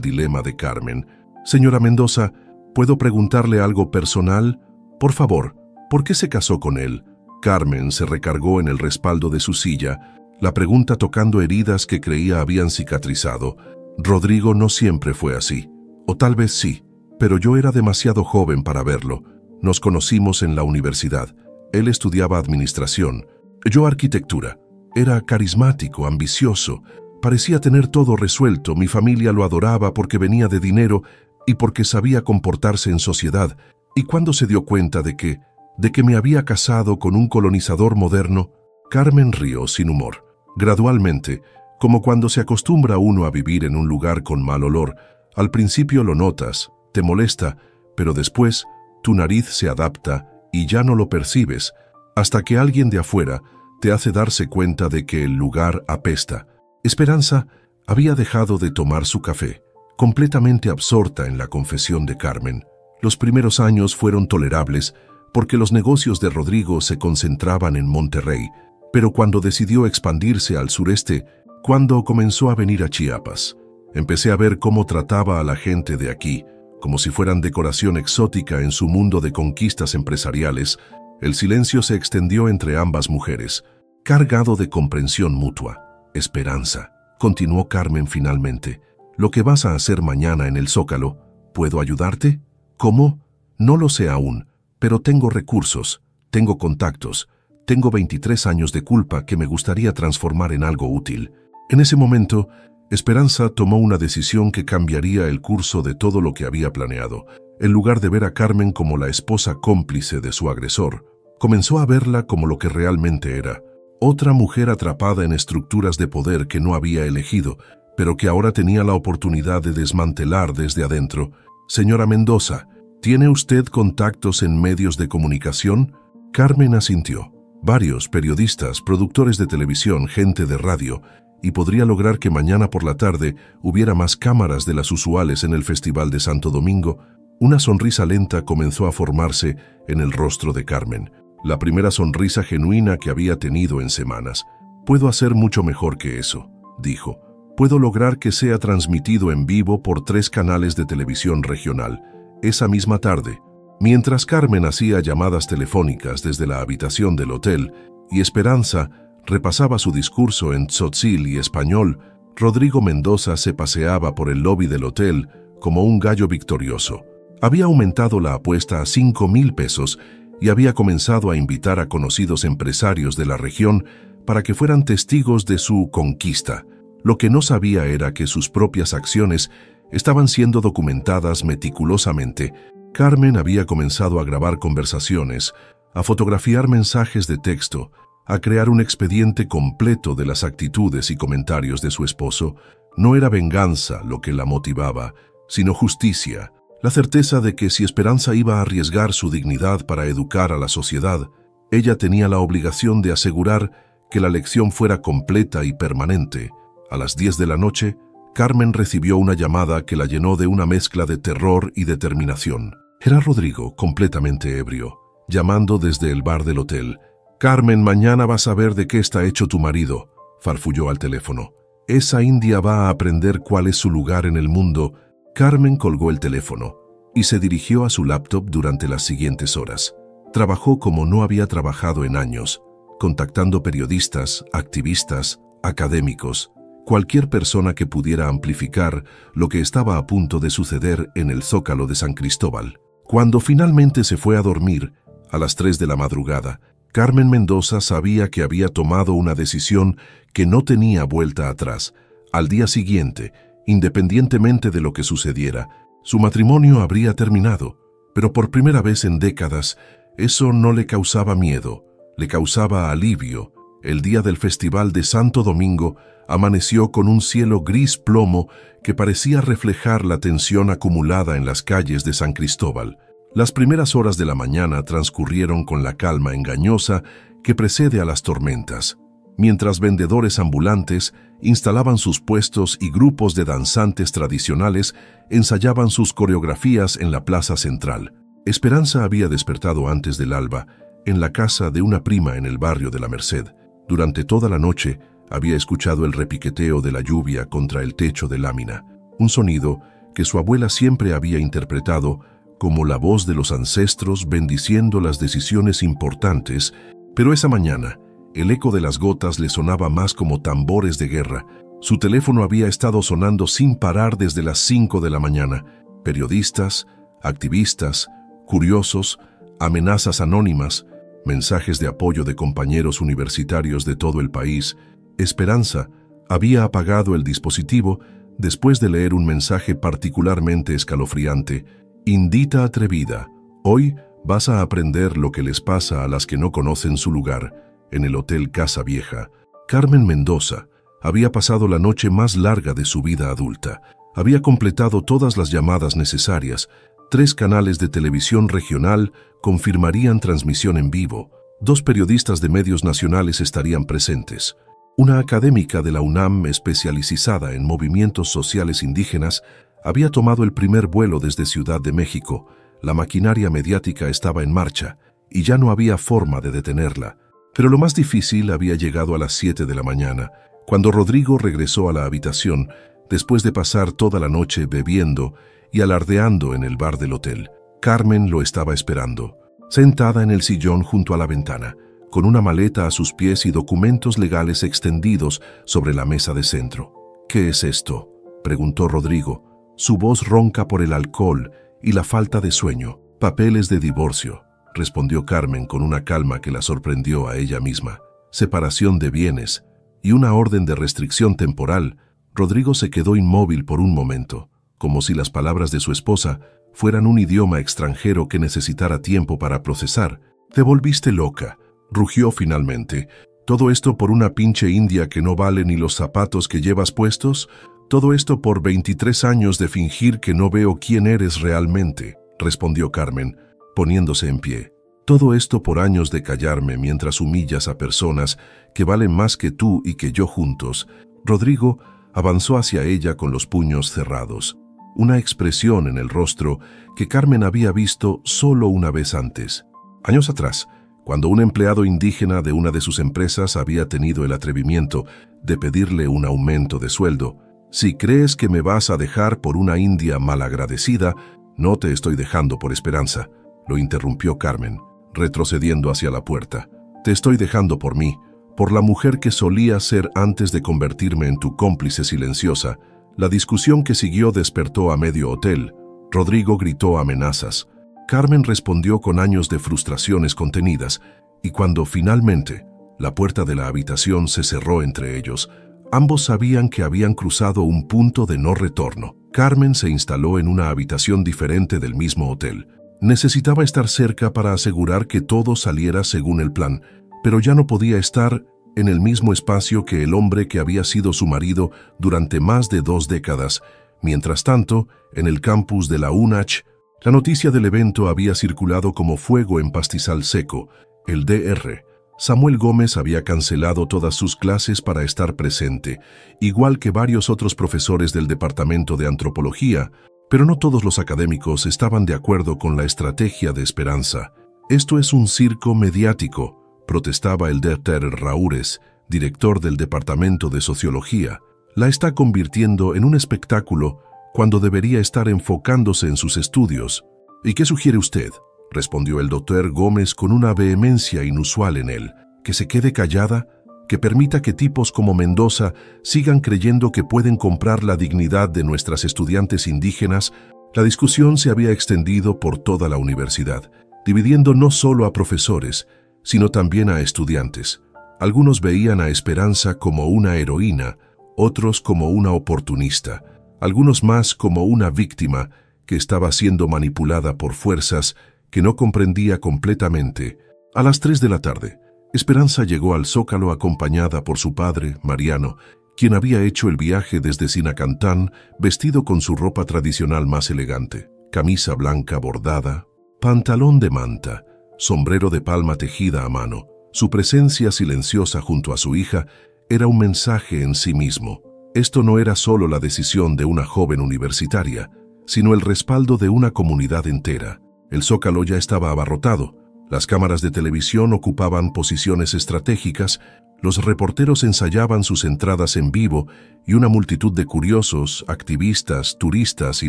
Speaker 1: dilema de Carmen. «Señora Mendoza, ¿puedo preguntarle algo personal? Por favor, ¿por qué se casó con él?» Carmen se recargó en el respaldo de su silla, la pregunta tocando heridas que creía habían cicatrizado. «Rodrigo no siempre fue así. O tal vez sí, pero yo era demasiado joven para verlo. Nos conocimos en la universidad. Él estudiaba administración, yo arquitectura. Era carismático, ambicioso, parecía tener todo resuelto. Mi familia lo adoraba porque venía de dinero y porque sabía comportarse en sociedad. Y cuando se dio cuenta de que me había casado con un colonizador moderno». Carmen rió sin humor. «Gradualmente, como cuando se acostumbra uno a vivir en un lugar con mal olor, al principio lo notas, te molesta, pero después tu nariz se adapta y ya no lo percibes, hasta que alguien de afuera te hace darse cuenta de que el lugar apesta». Esperanza había dejado de tomar su café, completamente absorta en la confesión de Carmen. Los primeros años fueron tolerables porque los negocios de Rodrigo se concentraban en Monterrey, pero cuando decidió expandirse al sureste, cuando comenzó a venir a Chiapas, empecé a ver cómo trataba a la gente de aquí, como si fueran decoración exótica en su mundo de conquistas empresariales. El silencio se extendió entre ambas mujeres, cargado de comprensión mutua. «Esperanza», continuó Carmen finalmente, «lo que vas a hacer mañana en el Zócalo, ¿puedo ayudarte?» «¿Cómo? No lo sé aún, pero tengo recursos, tengo contactos, tengo 23 años de culpa que me gustaría transformar en algo útil». En ese momento, Esperanza tomó una decisión que cambiaría el curso de todo lo que había planeado. En lugar de ver a Carmen como la esposa cómplice de su agresor, Comenzó a verla como lo que realmente era, otra mujer atrapada en estructuras de poder que no había elegido, pero que ahora tenía la oportunidad de desmantelar desde adentro. «Señora Mendoza, ¿tiene usted contactos en medios de comunicación?». Carmen asintió. Varios periodistas, productores de televisión, gente de radio, y podría lograr que mañana por la tarde hubiera más cámaras de las usuales en el Festival de Santo Domingo. Una sonrisa lenta comenzó a formarse en el rostro de Carmen, la primera sonrisa genuina que había tenido en semanas. «Puedo hacer mucho mejor que eso», dijo. «Puedo lograr que sea transmitido en vivo por 3 canales de televisión regional, esa misma tarde». Mientras Carmen hacía llamadas telefónicas desde la habitación del hotel y Esperanza repasaba su discurso en tzotzil y español, Rodrigo Mendoza se paseaba por el lobby del hotel como un gallo victorioso. Había aumentado la apuesta a 5,000 pesos y había comenzado a invitar a conocidos empresarios de la región para que fueran testigos de su conquista. Lo que no sabía era que sus propias acciones estaban siendo documentadas meticulosamente. Carmen había comenzado a grabar conversaciones, a fotografiar mensajes de texto, a crear un expediente completo de las actitudes y comentarios de su esposo. No era venganza lo que la motivaba, sino justicia, la certeza de que si Esperanza iba a arriesgar su dignidad para educar a la sociedad, ella tenía la obligación de asegurar que la lección fuera completa y permanente. A las 10 de la noche, Carmen recibió una llamada que la llenó de una mezcla de terror y determinación. Era Rodrigo, completamente ebrio, llamando desde el bar del hotel. «Carmen, mañana vas a ver de qué está hecho tu marido», farfulló al teléfono. «Esa india va a aprender cuál es su lugar en el mundo». Carmen colgó el teléfono y se dirigió a su laptop durante las siguientes horas. Trabajó como no había trabajado en años, contactando periodistas, activistas, académicos, cualquier persona que pudiera amplificar lo que estaba a punto de suceder en el Zócalo de San Cristóbal. Cuando finalmente se fue a dormir, a las 3 de la madrugada, Carmen Mendoza sabía que había tomado una decisión que no tenía vuelta atrás. Al día siguiente, independientemente de lo que sucediera, su matrimonio habría terminado, pero por primera vez en décadas, eso no le causaba miedo, le causaba alivio. El día del Festival de Santo Domingo amaneció con un cielo gris plomo que parecía reflejar la tensión acumulada en las calles de San Cristóbal. Las primeras horas de la mañana transcurrieron con la calma engañosa que precede a las tormentas, mientras vendedores ambulantes instalaban sus puestos y grupos de danzantes tradicionales ensayaban sus coreografías en la plaza central. Esperanza había despertado antes del alba, en la casa de una prima en el barrio de la Merced. Durante toda la noche había escuchado el repiqueteo de la lluvia contra el techo de lámina, un sonido que su abuela siempre había interpretado como la voz de los ancestros bendiciendo las decisiones importantes, pero esa mañana el eco de las gotas le sonaba más como tambores de guerra. Su teléfono había estado sonando sin parar desde las 5 de la mañana. Periodistas, activistas, curiosos, amenazas anónimas, mensajes de apoyo de compañeros universitarios de todo el país. Esperanza había apagado el dispositivo después de leer un mensaje particularmente escalofriante. «Indita atrevida, hoy vas a aprender lo que les pasa a las que no conocen su lugar», en el Hotel Casa Vieja. Carmen Mendoza había pasado la noche más larga de su vida adulta. Había completado todas las llamadas necesarias. 3 canales de televisión regional confirmarían transmisión en vivo. 2 periodistas de medios nacionales estarían presentes. Una académica de la UNAM especializada en movimientos sociales indígenas había tomado el primer vuelo desde Ciudad de México. La maquinaria mediática estaba en marcha y ya no había forma de detenerla. Pero lo más difícil había llegado a las 7 de la mañana, cuando Rodrigo regresó a la habitación después de pasar toda la noche bebiendo y alardeando en el bar del hotel. Carmen lo estaba esperando, sentada en el sillón junto a la ventana, con una maleta a sus pies y documentos legales extendidos sobre la mesa de centro. «¿Qué es esto?», preguntó Rodrigo, su voz ronca por el alcohol y la falta de sueño. «Papeles de divorcio», respondió Carmen con una calma que la sorprendió a ella misma. «Separación de bienes y una orden de restricción temporal». Rodrigo se quedó inmóvil por un momento, como si las palabras de su esposa fueran un idioma extranjero que necesitara tiempo para procesar. Te volviste loca, rugió finalmente. ¿Todo esto por una pinche india que no vale ni los zapatos que llevas puestos? Todo esto por 23 años de fingir que no veo quién eres realmente, respondió Carmen, poniéndose en pie. Todo esto por años de callarme mientras humillas a personas que valen más que tú y que yo juntos. Rodrigo avanzó hacia ella con los puños cerrados, una expresión en el rostro que Carmen había visto solo una vez antes. Años atrás, cuando un empleado indígena de una de sus empresas había tenido el atrevimiento de pedirle un aumento de sueldo. Si crees que me vas a dejar por una india malagradecida, no te estoy dejando por Esperanza, lo interrumpió Carmen, retrocediendo hacia la puerta. Te estoy dejando por mí, por la mujer que solía ser antes de convertirme en tu cómplice silenciosa. La discusión que siguió despertó a medio hotel. Rodrigo gritó amenazas. Carmen respondió con años de frustraciones contenidas, y cuando finalmente la puerta de la habitación se cerró entre ellos, ambos sabían que habían cruzado un punto de no retorno. Carmen se instaló en una habitación diferente del mismo hotel. Necesitaba estar cerca para asegurar que todo saliera según el plan, pero ya no podía estar en el mismo espacio que el hombre que había sido su marido durante más de 2 décadas. Mientras tanto, en el campus de la UNACH, la noticia del evento había circulado como fuego en pastizal seco. El Dr. Samuel Gómez había cancelado todas sus clases para estar presente, igual que varios otros profesores del departamento de antropología, pero no todos los académicos estaban de acuerdo con la estrategia de Esperanza. Esto es un circo mediático, protestaba el Dr. Raúres, director del departamento de sociología. La está convirtiendo en un espectáculo cuando debería estar enfocándose en sus estudios. ¿Y qué sugiere usted?, respondió el doctor Gómez con una vehemencia inusual en él. ¿Que se quede callada? ¿Que permita que tipos como Mendoza sigan creyendo que pueden comprar la dignidad de nuestras estudiantes indígenas? La discusión se había extendido por toda la universidad, dividiendo no solo a profesores, sino también a estudiantes. Algunos veían a Esperanza como una heroína, otros como una oportunista, algunos más como una víctima que estaba siendo manipulada por fuerzas que no comprendía completamente. A las 3 de la tarde, Esperanza llegó al Zócalo acompañada por su padre, Mariano, quien había hecho el viaje desde Sinacantán vestido con su ropa tradicional más elegante, camisa blanca bordada, pantalón de manta, sombrero de palma tejida a mano. Su presencia silenciosa junto a su hija era un mensaje en sí mismo. Esto no era solo la decisión de una joven universitaria, sino el respaldo de una comunidad entera. El Zócalo ya estaba abarrotado, las cámaras de televisión ocupaban posiciones estratégicas, los reporteros ensayaban sus entradas en vivo y una multitud de curiosos, activistas, turistas y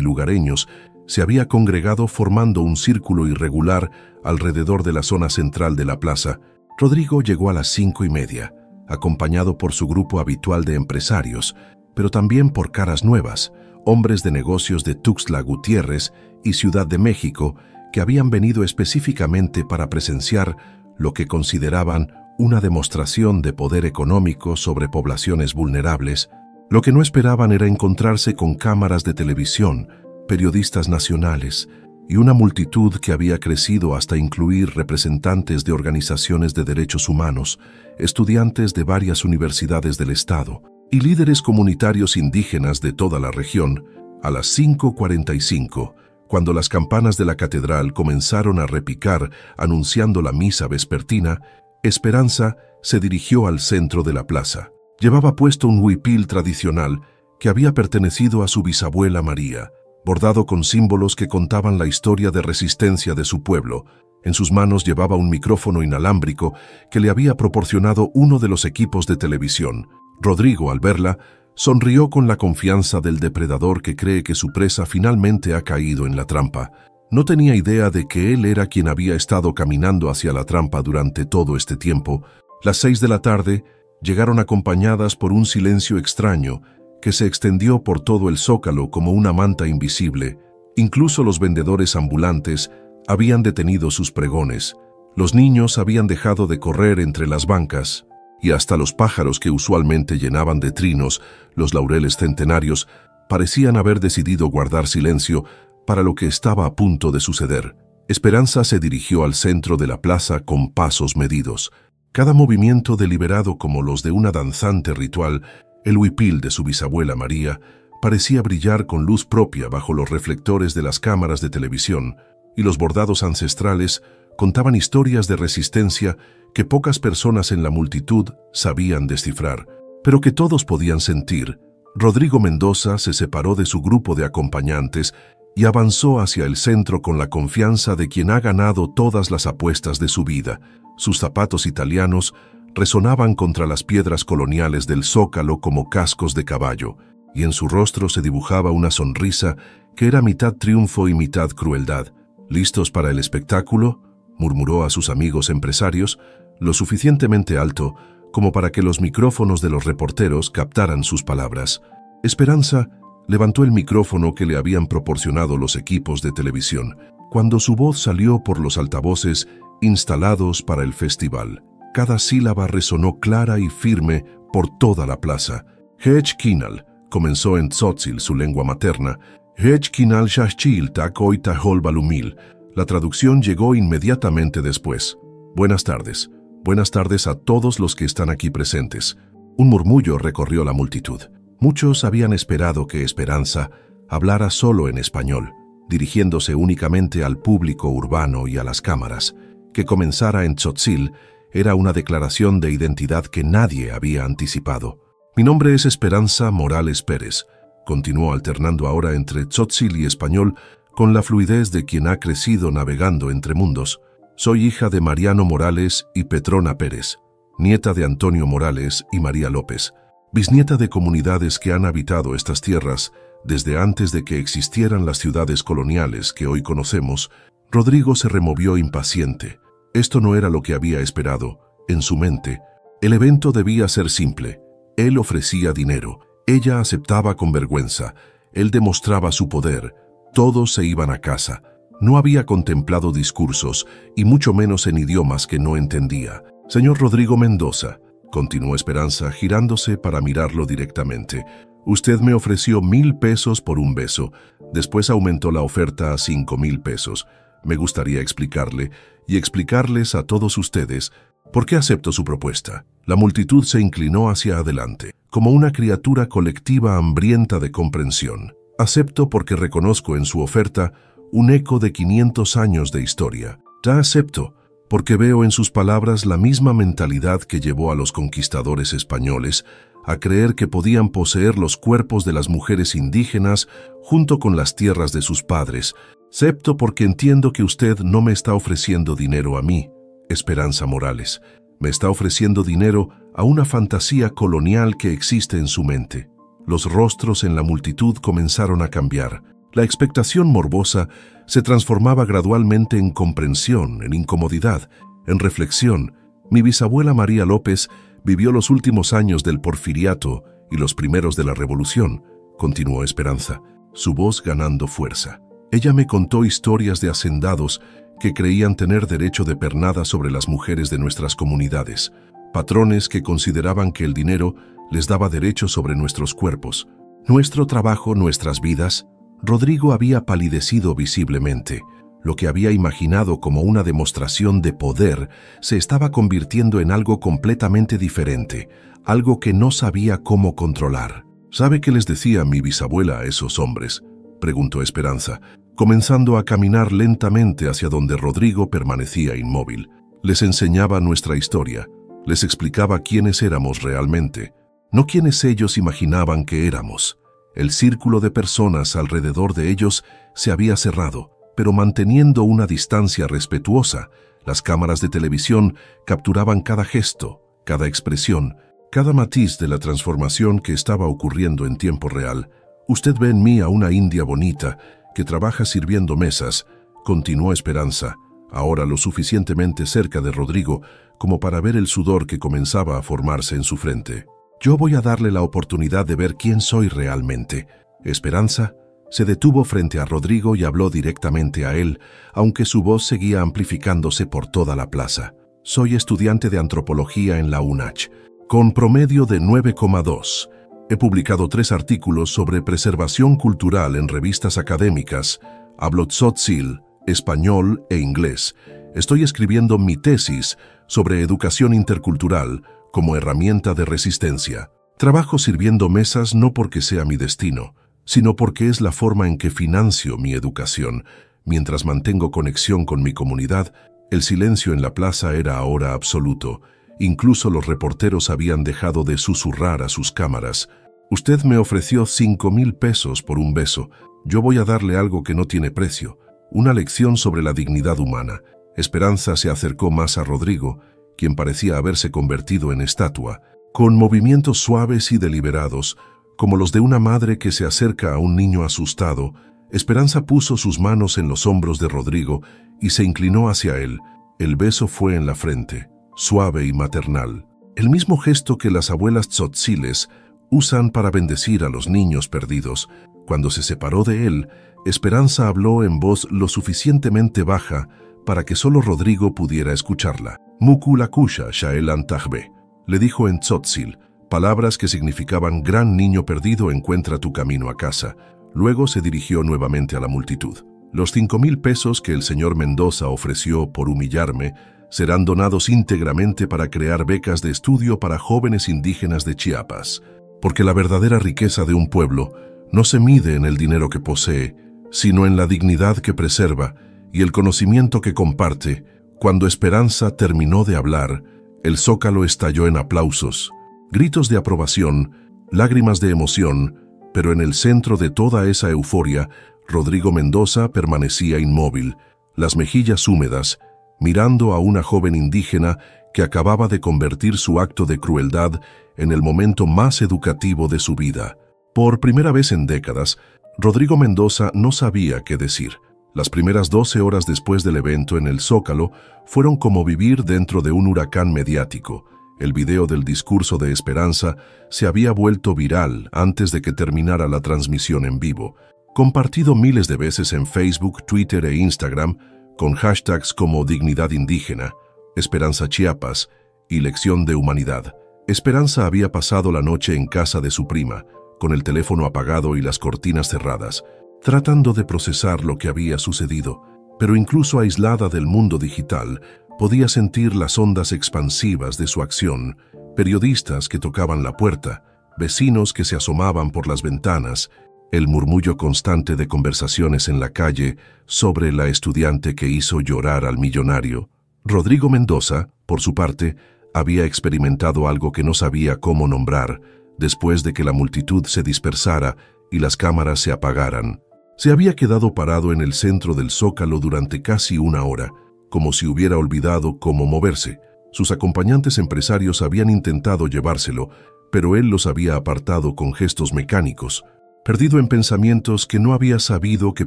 Speaker 1: lugareños se había congregado formando un círculo irregular alrededor de la zona central de la plaza. Rodrigo llegó a las 5:30, acompañado por su grupo habitual de empresarios, pero también por caras nuevas, hombres de negocios de Tuxtla Gutiérrez y Ciudad de México, que habían venido específicamente para presenciar lo que consideraban una demostración de poder económico sobre poblaciones vulnerables. Lo que no esperaban era encontrarse con cámaras de televisión, periodistas nacionales y una multitud que había crecido hasta incluir representantes de organizaciones de derechos humanos, estudiantes de varias universidades del estado y líderes comunitarios indígenas de toda la región. A las 5:45, cuando las campanas de la catedral comenzaron a repicar anunciando la misa vespertina, Esperanza se dirigió al centro de la plaza. Llevaba puesto un huipil tradicional que había pertenecido a su bisabuela María, bordado con símbolos que contaban la historia de resistencia de su pueblo. En sus manos llevaba un micrófono inalámbrico que le había proporcionado uno de los equipos de televisión. Rodrigo, al verla, sonrió con la confianza del depredador que cree que su presa finalmente ha caído en la trampa. No tenía idea de que él era quien había estado caminando hacia la trampa durante todo este tiempo. Las 6 de la tarde llegaron acompañadas por un silencio extraño que se extendió por todo el Zócalo como una manta invisible. Incluso los vendedores ambulantes habían detenido sus pregones. Los niños habían dejado de correr entre las bancas, y hasta los pájaros que usualmente llenaban de trinos los laureles centenarios parecían haber decidido guardar silencio para lo que estaba a punto de suceder. Esperanza se dirigió al centro de la plaza con pasos medidos. Cada movimiento deliberado como los de una danzante ritual, el huipil de su bisabuela María, parecía brillar con luz propia bajo los reflectores de las cámaras de televisión, y los bordados ancestrales contaban historias de resistencia que pocas personas en la multitud sabían descifrar, pero que todos podían sentir. Rodrigo Mendoza se separó de su grupo de acompañantes y avanzó hacia el centro con la confianza de quien ha ganado todas las apuestas de su vida. Sus zapatos italianos resonaban contra las piedras coloniales del Zócalo como cascos de caballo, y en su rostro se dibujaba una sonrisa que era mitad triunfo y mitad crueldad. ¿Listos para el espectáculo?, murmuró a sus amigos empresarios, lo suficientemente alto como para que los micrófonos de los reporteros captaran sus palabras. Esperanza levantó el micrófono que le habían proporcionado los equipos de televisión, cuando su voz salió por los altavoces instalados para el festival. Cada sílaba resonó clara y firme por toda la plaza. Hech Kinal, comenzó en tzotzil, su lengua materna. Hech Kinal Shashchil Takoy Tajol Balumil. La traducción llegó inmediatamente después. Buenas tardes. Buenas tardes a todos los que están aquí presentes. Un murmullo recorrió la multitud. Muchos habían esperado que Esperanza hablara solo en español, dirigiéndose únicamente al público urbano y a las cámaras. Que comenzara en tzotzil era una declaración de identidad que nadie había anticipado. Mi nombre es Esperanza Morales Pérez. Continuó alternando ahora entre tzotzil y español con la fluidez de quien ha crecido navegando entre mundos. Soy hija de Mariano Morales y Petrona Pérez, nieta de Antonio Morales y María López, bisnieta de comunidades que han habitado estas tierras desde antes de que existieran las ciudades coloniales que hoy conocemos. Rodrigo se removió impaciente. Esto no era lo que había esperado. En su mente, el evento debía ser simple. Él ofrecía dinero, ella aceptaba con vergüenza, él demostraba su poder, todos se iban a casa. No había contemplado discursos, y mucho menos en idiomas que no entendía. Señor Rodrigo Mendoza, continuó Esperanza, girándose para mirarlo directamente. Usted me ofreció 1,000 pesos por un beso. Después aumentó la oferta a 5,000 pesos. Me gustaría explicarle y explicarles a todos ustedes por qué acepto su propuesta. La multitud se inclinó hacia adelante, como una criatura colectiva hambrienta de comprensión. Acepto porque reconozco en su oferta un eco de 500 años de historia. Ya acepto porque veo en sus palabras la misma mentalidad que llevó a los conquistadores españoles a creer que podían poseer los cuerpos de las mujeres indígenas junto con las tierras de sus padres. Acepto porque entiendo que usted no me está ofreciendo dinero a mí, Esperanza Morales. Me está ofreciendo dinero a una fantasía colonial que existe en su mente. Los rostros en la multitud comenzaron a cambiar. La expectación morbosa se transformaba gradualmente en comprensión, en incomodidad, en reflexión. Mi bisabuela María López vivió los últimos años del Porfiriato y los primeros de la Revolución, continuó Esperanza, su voz ganando fuerza. Ella me contó historias de hacendados que creían tener derecho de pernada sobre las mujeres de nuestras comunidades, patrones que consideraban que el dinero les daba derecho sobre nuestros cuerpos, nuestro trabajo, nuestras vidas. Rodrigo había palidecido visiblemente. Lo que había imaginado como una demostración de poder se estaba convirtiendo en algo completamente diferente, algo que no sabía cómo controlar. ¿Sabe qué les decía mi bisabuela a esos hombres?, preguntó Esperanza, comenzando a caminar lentamente hacia donde Rodrigo permanecía inmóvil. Les enseñaba nuestra historia, les explicaba quiénes éramos realmente, no quiénes ellos imaginaban que éramos. El círculo de personas alrededor de ellos se había cerrado, pero manteniendo una distancia respetuosa. Las cámaras de televisión capturaban cada gesto, cada expresión, cada matiz de la transformación que estaba ocurriendo en tiempo real. Usted ve en mí a una india bonita que trabaja sirviendo mesas, continuó Esperanza, ahora lo suficientemente cerca de Rodrigo como para ver el sudor que comenzaba a formarse en su frente. Yo voy a darle la oportunidad de ver quién soy realmente. Esperanza se detuvo frente a Rodrigo y habló directamente a él, aunque su voz seguía amplificándose por toda la plaza. Soy estudiante de antropología en la UNACH, con promedio de 9,2. He publicado 3 artículos sobre preservación cultural en revistas académicas. Hablo tzotzil, español e inglés. Estoy escribiendo mi tesis sobre educación intercultural como herramienta de resistencia. Trabajo sirviendo mesas no porque sea mi destino, sino porque es la forma en que financio mi educación. Mientras mantengo conexión con mi comunidad, el silencio en la plaza era ahora absoluto. Incluso los reporteros habían dejado de susurrar a sus cámaras. Usted me ofreció 5,000 pesos por un beso. Yo voy a darle algo que no tiene precio. Una lección sobre la dignidad humana. Esperanza se acercó más a Rodrigo, quien parecía haberse convertido en estatua, con movimientos suaves y deliberados, como los de una madre que se acerca a un niño asustado. Esperanza puso sus manos en los hombros de Rodrigo y se inclinó hacia él. El beso fue en la frente, suave y maternal. El mismo gesto que las abuelas tzotziles usan para bendecir a los niños perdidos. Cuando se separó de él, Esperanza habló en voz lo suficientemente baja para que solo Rodrigo pudiera escucharla. Muku lakusha shaelan tajbe, le dijo en tzotzil, palabras que significaban gran niño perdido, encuentra tu camino a casa. Luego se dirigió nuevamente a la multitud. Los 5,000 pesos que el señor Mendoza ofreció por humillarme serán donados íntegramente para crear becas de estudio para jóvenes indígenas de Chiapas, porque la verdadera riqueza de un pueblo no se mide en el dinero que posee, sino en la dignidad que preserva y el conocimiento que comparte. Cuando Esperanza terminó de hablar, el zócalo estalló en aplausos, gritos de aprobación, lágrimas de emoción, pero en el centro de toda esa euforia, Rodrigo Mendoza permanecía inmóvil, las mejillas húmedas, mirando a una joven indígena que acababa de convertir su acto de crueldad en el momento más educativo de su vida. Por primera vez en décadas, Rodrigo Mendoza no sabía qué decir. Las primeras 12 horas después del evento en el Zócalo fueron como vivir dentro de un huracán mediático. El video del discurso de Esperanza se había vuelto viral antes de que terminara la transmisión en vivo, compartido miles de veces en Facebook, Twitter e Instagram, con hashtags como Dignidad Indígena, Esperanza Chiapas y Lección de Humanidad. Esperanza había pasado la noche en casa de su prima, con el teléfono apagado y las cortinas cerradas, tratando de procesar lo que había sucedido, pero incluso aislada del mundo digital, podía sentir las ondas expansivas de su acción, periodistas que tocaban la puerta, vecinos que se asomaban por las ventanas, el murmullo constante de conversaciones en la calle sobre la estudiante que hizo llorar al millonario. Rodrigo Mendoza, por su parte, había experimentado algo que no sabía cómo nombrar, después de que la multitud se dispersara y las cámaras se apagaran. Se había quedado parado en el centro del Zócalo durante casi una hora, como si hubiera olvidado cómo moverse. Sus acompañantes empresarios habían intentado llevárselo, pero él los había apartado con gestos mecánicos. Perdido en pensamientos que no había sabido que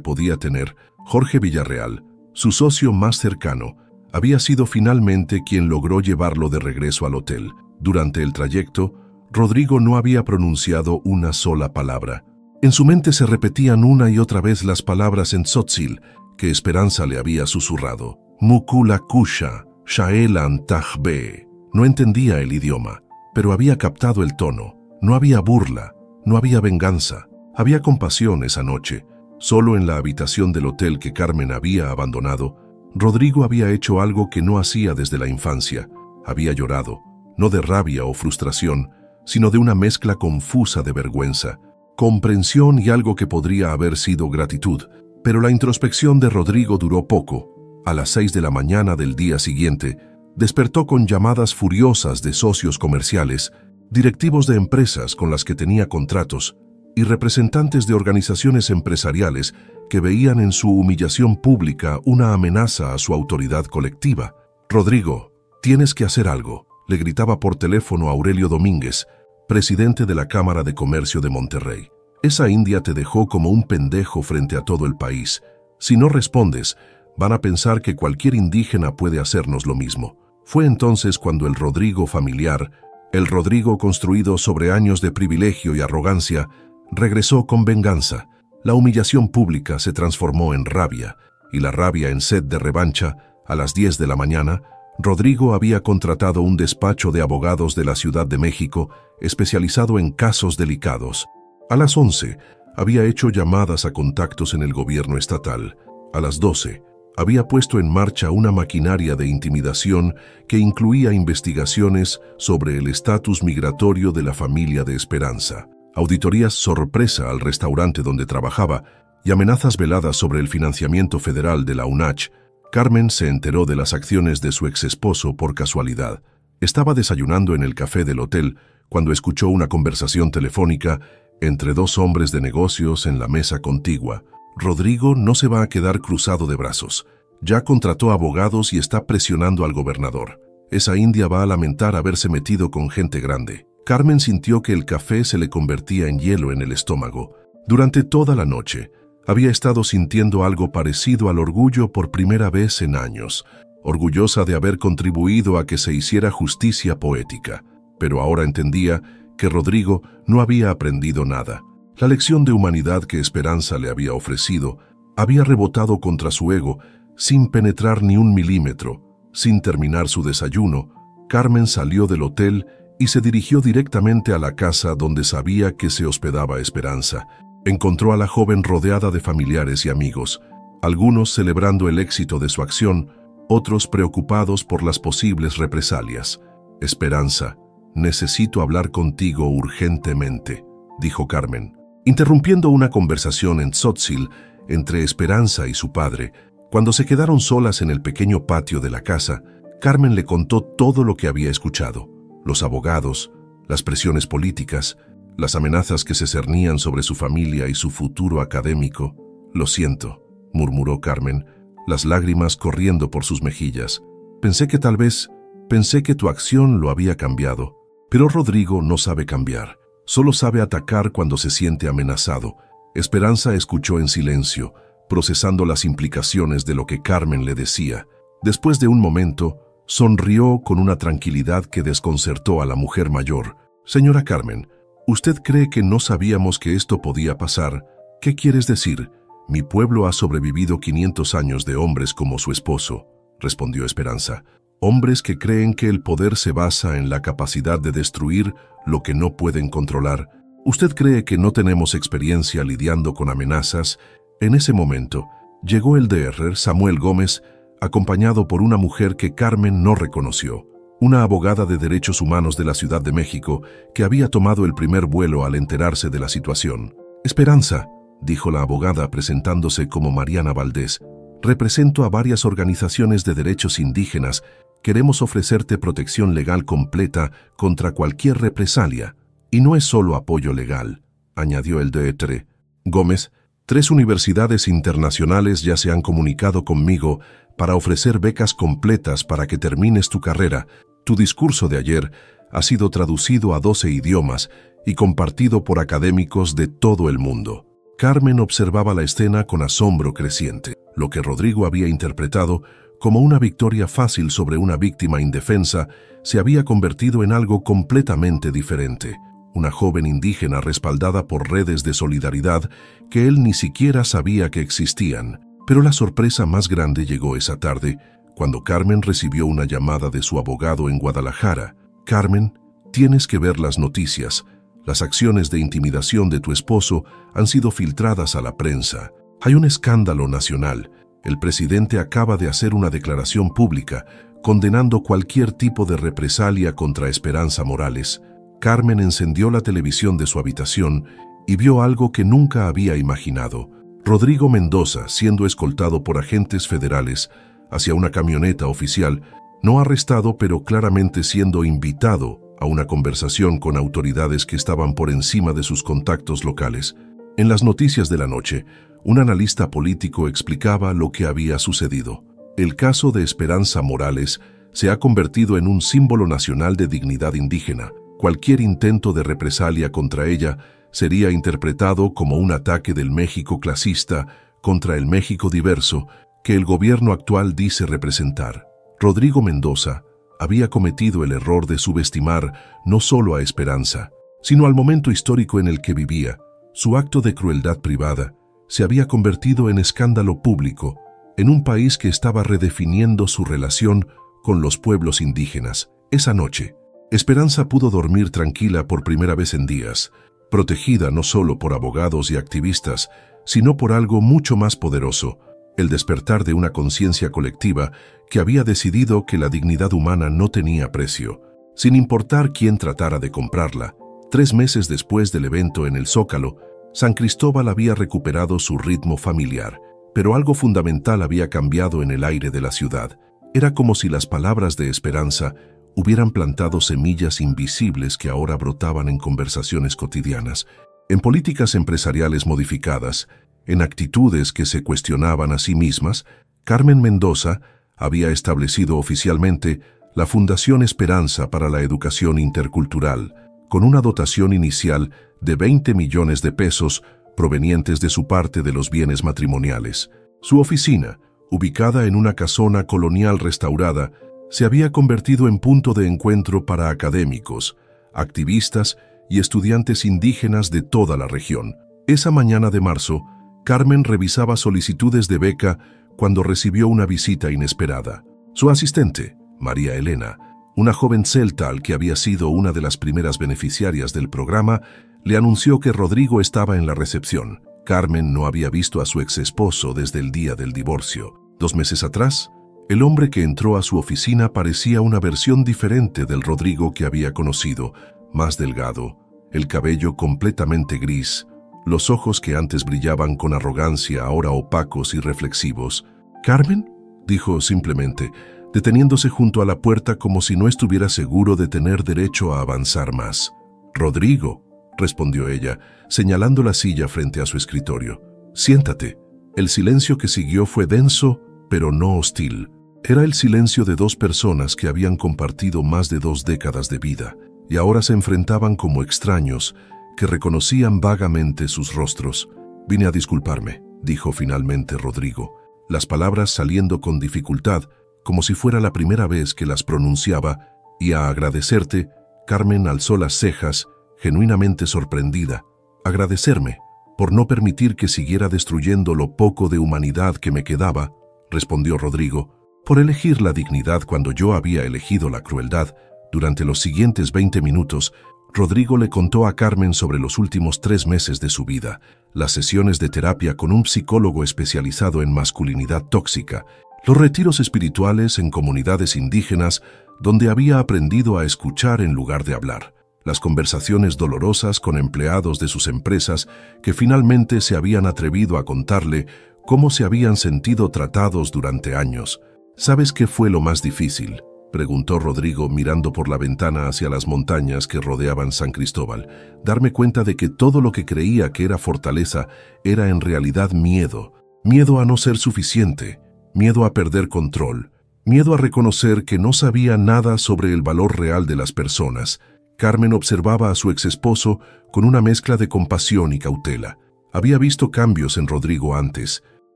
Speaker 1: podía tener, Jorge Villarreal, su socio más cercano, había sido finalmente quien logró llevarlo de regreso al hotel. Durante el trayecto, Rodrigo no había pronunciado una sola palabra. En su mente se repetían una y otra vez las palabras en tzotzil que Esperanza le había susurrado. Mukula kusha, shaelan tajbe. No entendía el idioma, pero había captado el tono. No había burla, no había venganza. Había compasión esa noche. Solo en la habitación del hotel que Carmen había abandonado, Rodrigo había hecho algo que no hacía desde la infancia. Había llorado, no de rabia o frustración, sino de una mezcla confusa de vergüenza, comprensión y algo que podría haber sido gratitud. Pero la introspección de Rodrigo duró poco. A las 6 de la mañana del día siguiente, despertó con llamadas furiosas de socios comerciales, directivos de empresas con las que tenía contratos y representantes de organizaciones empresariales que veían en su humillación pública una amenaza a su autoridad colectiva. «Rodrigo, tienes que hacer algo», le gritaba por teléfono a Aurelio Domínguez, presidente de la Cámara de Comercio de Monterrey. «Esa india te dejó como un pendejo frente a todo el país. Si no respondes, van a pensar que cualquier indígena puede hacernos lo mismo». Fue entonces cuando el Rodrigo familiar, el Rodrigo construido sobre años de privilegio y arrogancia, regresó con venganza. La humillación pública se transformó en rabia, y la rabia en sed de revancha. A las 10 de la mañana, Rodrigo había contratado un despacho de abogados de la Ciudad de México especializado en casos delicados. A las 11, había hecho llamadas a contactos en el gobierno estatal. A las 12, había puesto en marcha una maquinaria de intimidación que incluía investigaciones sobre el estatus migratorio de la familia de Esperanza, auditorías sorpresa al restaurante donde trabajaba y amenazas veladas sobre el financiamiento federal de la UNACH. Carmen se enteró de las acciones de su exesposo por casualidad. Estaba desayunando en el café del hotel cuando escuchó una conversación telefónica entre dos hombres de negocios en la mesa contigua. Rodrigo no se va a quedar cruzado de brazos. Ya contrató abogados y está presionando al gobernador. Esa india va a lamentar haberse metido con gente grande. Carmen sintió que el café se le convertía en hielo en el estómago. Durante toda la noche, había estado sintiendo algo parecido al orgullo por primera vez en años, orgullosa de haber contribuido a que se hiciera justicia poética. Pero ahora entendía que Rodrigo no había aprendido nada. La lección de humanidad que Esperanza le había ofrecido había rebotado contra su ego sin penetrar ni un milímetro. Sin terminar su desayuno, Carmen salió del hotel y se dirigió directamente a la casa donde sabía que se hospedaba Esperanza. Encontró a la joven rodeada de familiares y amigos, algunos celebrando el éxito de su acción, otros preocupados por las posibles represalias. «Esperanza, necesito hablar contigo urgentemente», dijo Carmen, interrumpiendo una conversación en Tzotzil entre Esperanza y su padre. Cuando se quedaron solas en el pequeño patio de la casa, Carmen le contó todo lo que había escuchado: los abogados, las presiones políticas, las amenazas que se cernían sobre su familia y su futuro académico. «Lo siento», murmuró Carmen, las lágrimas corriendo por sus mejillas. Pensé que tu acción lo había cambiado. Pero Rodrigo no sabe cambiar, solo sabe atacar cuando se siente amenazado». Esperanza escuchó en silencio, procesando las implicaciones de lo que Carmen le decía. Después de un momento, sonrió con una tranquilidad que desconcertó a la mujer mayor. «Señora Carmen, ¿usted cree que no sabíamos que esto podía pasar? ¿Qué quieres decir?» «Mi pueblo ha sobrevivido 500 años de hombres como su esposo», respondió Esperanza. «Hombres que creen que el poder se basa en la capacidad de destruir lo que no pueden controlar. ¿Usted cree que no tenemos experiencia lidiando con amenazas?» En ese momento, llegó el Dr. Samuel Gómez, acompañado por una mujer que Carmen no reconoció, una abogada de derechos humanos de la Ciudad de México que había tomado el primer vuelo al enterarse de la situación. «Esperanza», dijo la abogada presentándose como Mariana Valdés, «represento a varias organizaciones de derechos indígenas. Queremos ofrecerte protección legal completa contra cualquier represalia. Y no es solo apoyo legal», añadió el Dr. Gómez. «3 universidades internacionales ya se han comunicado conmigo para ofrecer becas completas para que termines tu carrera. Tu discurso de ayer ha sido traducido a 12 idiomas y compartido por académicos de todo el mundo». Carmen observaba la escena con asombro creciente. Lo que Rodrigo había interpretado como una victoria fácil sobre una víctima indefensa se había convertido en algo completamente diferente. Una joven indígena respaldada por redes de solidaridad que él ni siquiera sabía que existían. Pero la sorpresa más grande llegó esa tarde, cuando Carmen recibió una llamada de su abogado en Guadalajara. «Carmen, tienes que ver las noticias. Las acciones de intimidación de tu esposo han sido filtradas a la prensa. Hay un escándalo nacional. El presidente acaba de hacer una declaración pública condenando cualquier tipo de represalia contra Esperanza Morales». Carmen encendió la televisión de su habitación y vio algo que nunca había imaginado. Rodrigo Mendoza, siendo escoltado por agentes federales hacia una camioneta oficial, no arrestado, pero claramente siendo invitado a una conversación con autoridades que estaban por encima de sus contactos locales. En las noticias de la noche, un analista político explicaba lo que había sucedido. El caso de Esperanza Morales se ha convertido en un símbolo nacional de dignidad indígena. Cualquier intento de represalia contra ella sería interpretado como un ataque del México clasista contra el México diverso que el gobierno actual dice representar. Rodrigo Mendoza había cometido el error de subestimar no solo a Esperanza, sino al momento histórico en el que vivía. Su acto de crueldad privada se había convertido en escándalo público en un país que estaba redefiniendo su relación con los pueblos indígenas. Esa noche, Esperanza pudo dormir tranquila por primera vez en días, protegida no solo por abogados y activistas, sino por algo mucho más poderoso, el despertar de una conciencia colectiva que había decidido que la dignidad humana no tenía precio, sin importar quién tratara de comprarla. 3 meses después del evento en el Zócalo, San Cristóbal había recuperado su ritmo familiar, pero algo fundamental había cambiado en el aire de la ciudad. Era como si las palabras de esperanza hubieran plantado semillas invisibles que ahora brotaban en conversaciones cotidianas, en políticas empresariales modificadas, en actitudes que se cuestionaban a sí mismas. Carmen Mendoza había establecido oficialmente la Fundación Esperanza para la Educación Intercultural, con una dotación inicial de 20 millones de pesos provenientes de su parte de los bienes matrimoniales. Su oficina, ubicada en una casona colonial restaurada, se había convertido en punto de encuentro para académicos, activistas y estudiantes indígenas de toda la región. Esa mañana de marzo, Carmen revisaba solicitudes de beca cuando recibió una visita inesperada. Su asistente, María Elena, una joven celta al que había sido una de las primeras beneficiarias del programa, le anunció que Rodrigo estaba en la recepción. Carmen no había visto a su exesposo desde el día del divorcio. 2 meses atrás, el hombre que entró a su oficina parecía una versión diferente del Rodrigo que había conocido, más delgado, el cabello completamente gris, los ojos que antes brillaban con arrogancia ahora opacos y reflexivos. «¿Carmen?», dijo simplemente, deteniéndose junto a la puerta como si no estuviera seguro de tener derecho a avanzar más. «Rodrigo», respondió ella, señalando la silla frente a su escritorio. «Siéntate». El silencio que siguió fue denso, pero no hostil. Era el silencio de 2 personas que habían compartido más de 2 décadas de vida y ahora se enfrentaban como extraños que reconocían vagamente sus rostros. «Vine a disculparme», dijo finalmente Rodrigo, las palabras saliendo con dificultad, como si fuera la primera vez que las pronunciaba, «y a agradecerte». Carmen alzó las cejas, genuinamente sorprendida. «¿Agradecerme? Por no permitir que siguiera destruyendo lo poco de humanidad que me quedaba», respondió Rodrigo. «Por elegir la dignidad cuando yo había elegido la crueldad». Durante los siguientes 20 minutos, Rodrigo le contó a Carmen sobre los últimos 3 meses de su vida, las sesiones de terapia con un psicólogo especializado en masculinidad tóxica, los retiros espirituales en comunidades indígenas donde había aprendido a escuchar en lugar de hablar, las conversaciones dolorosas con empleados de sus empresas que finalmente se habían atrevido a contarle cómo se habían sentido tratados durante años. «¿Sabes qué fue lo más difícil?», preguntó Rodrigo mirando por la ventana hacia las montañas que rodeaban San Cristóbal. «Darme cuenta de que todo lo que creía que era fortaleza era en realidad miedo. Miedo a no ser suficiente, miedo a perder control, miedo a reconocer que no sabía nada sobre el valor real de las personas». Carmen observaba a su exesposo con una mezcla de compasión y cautela. Había visto cambios en Rodrigo antes,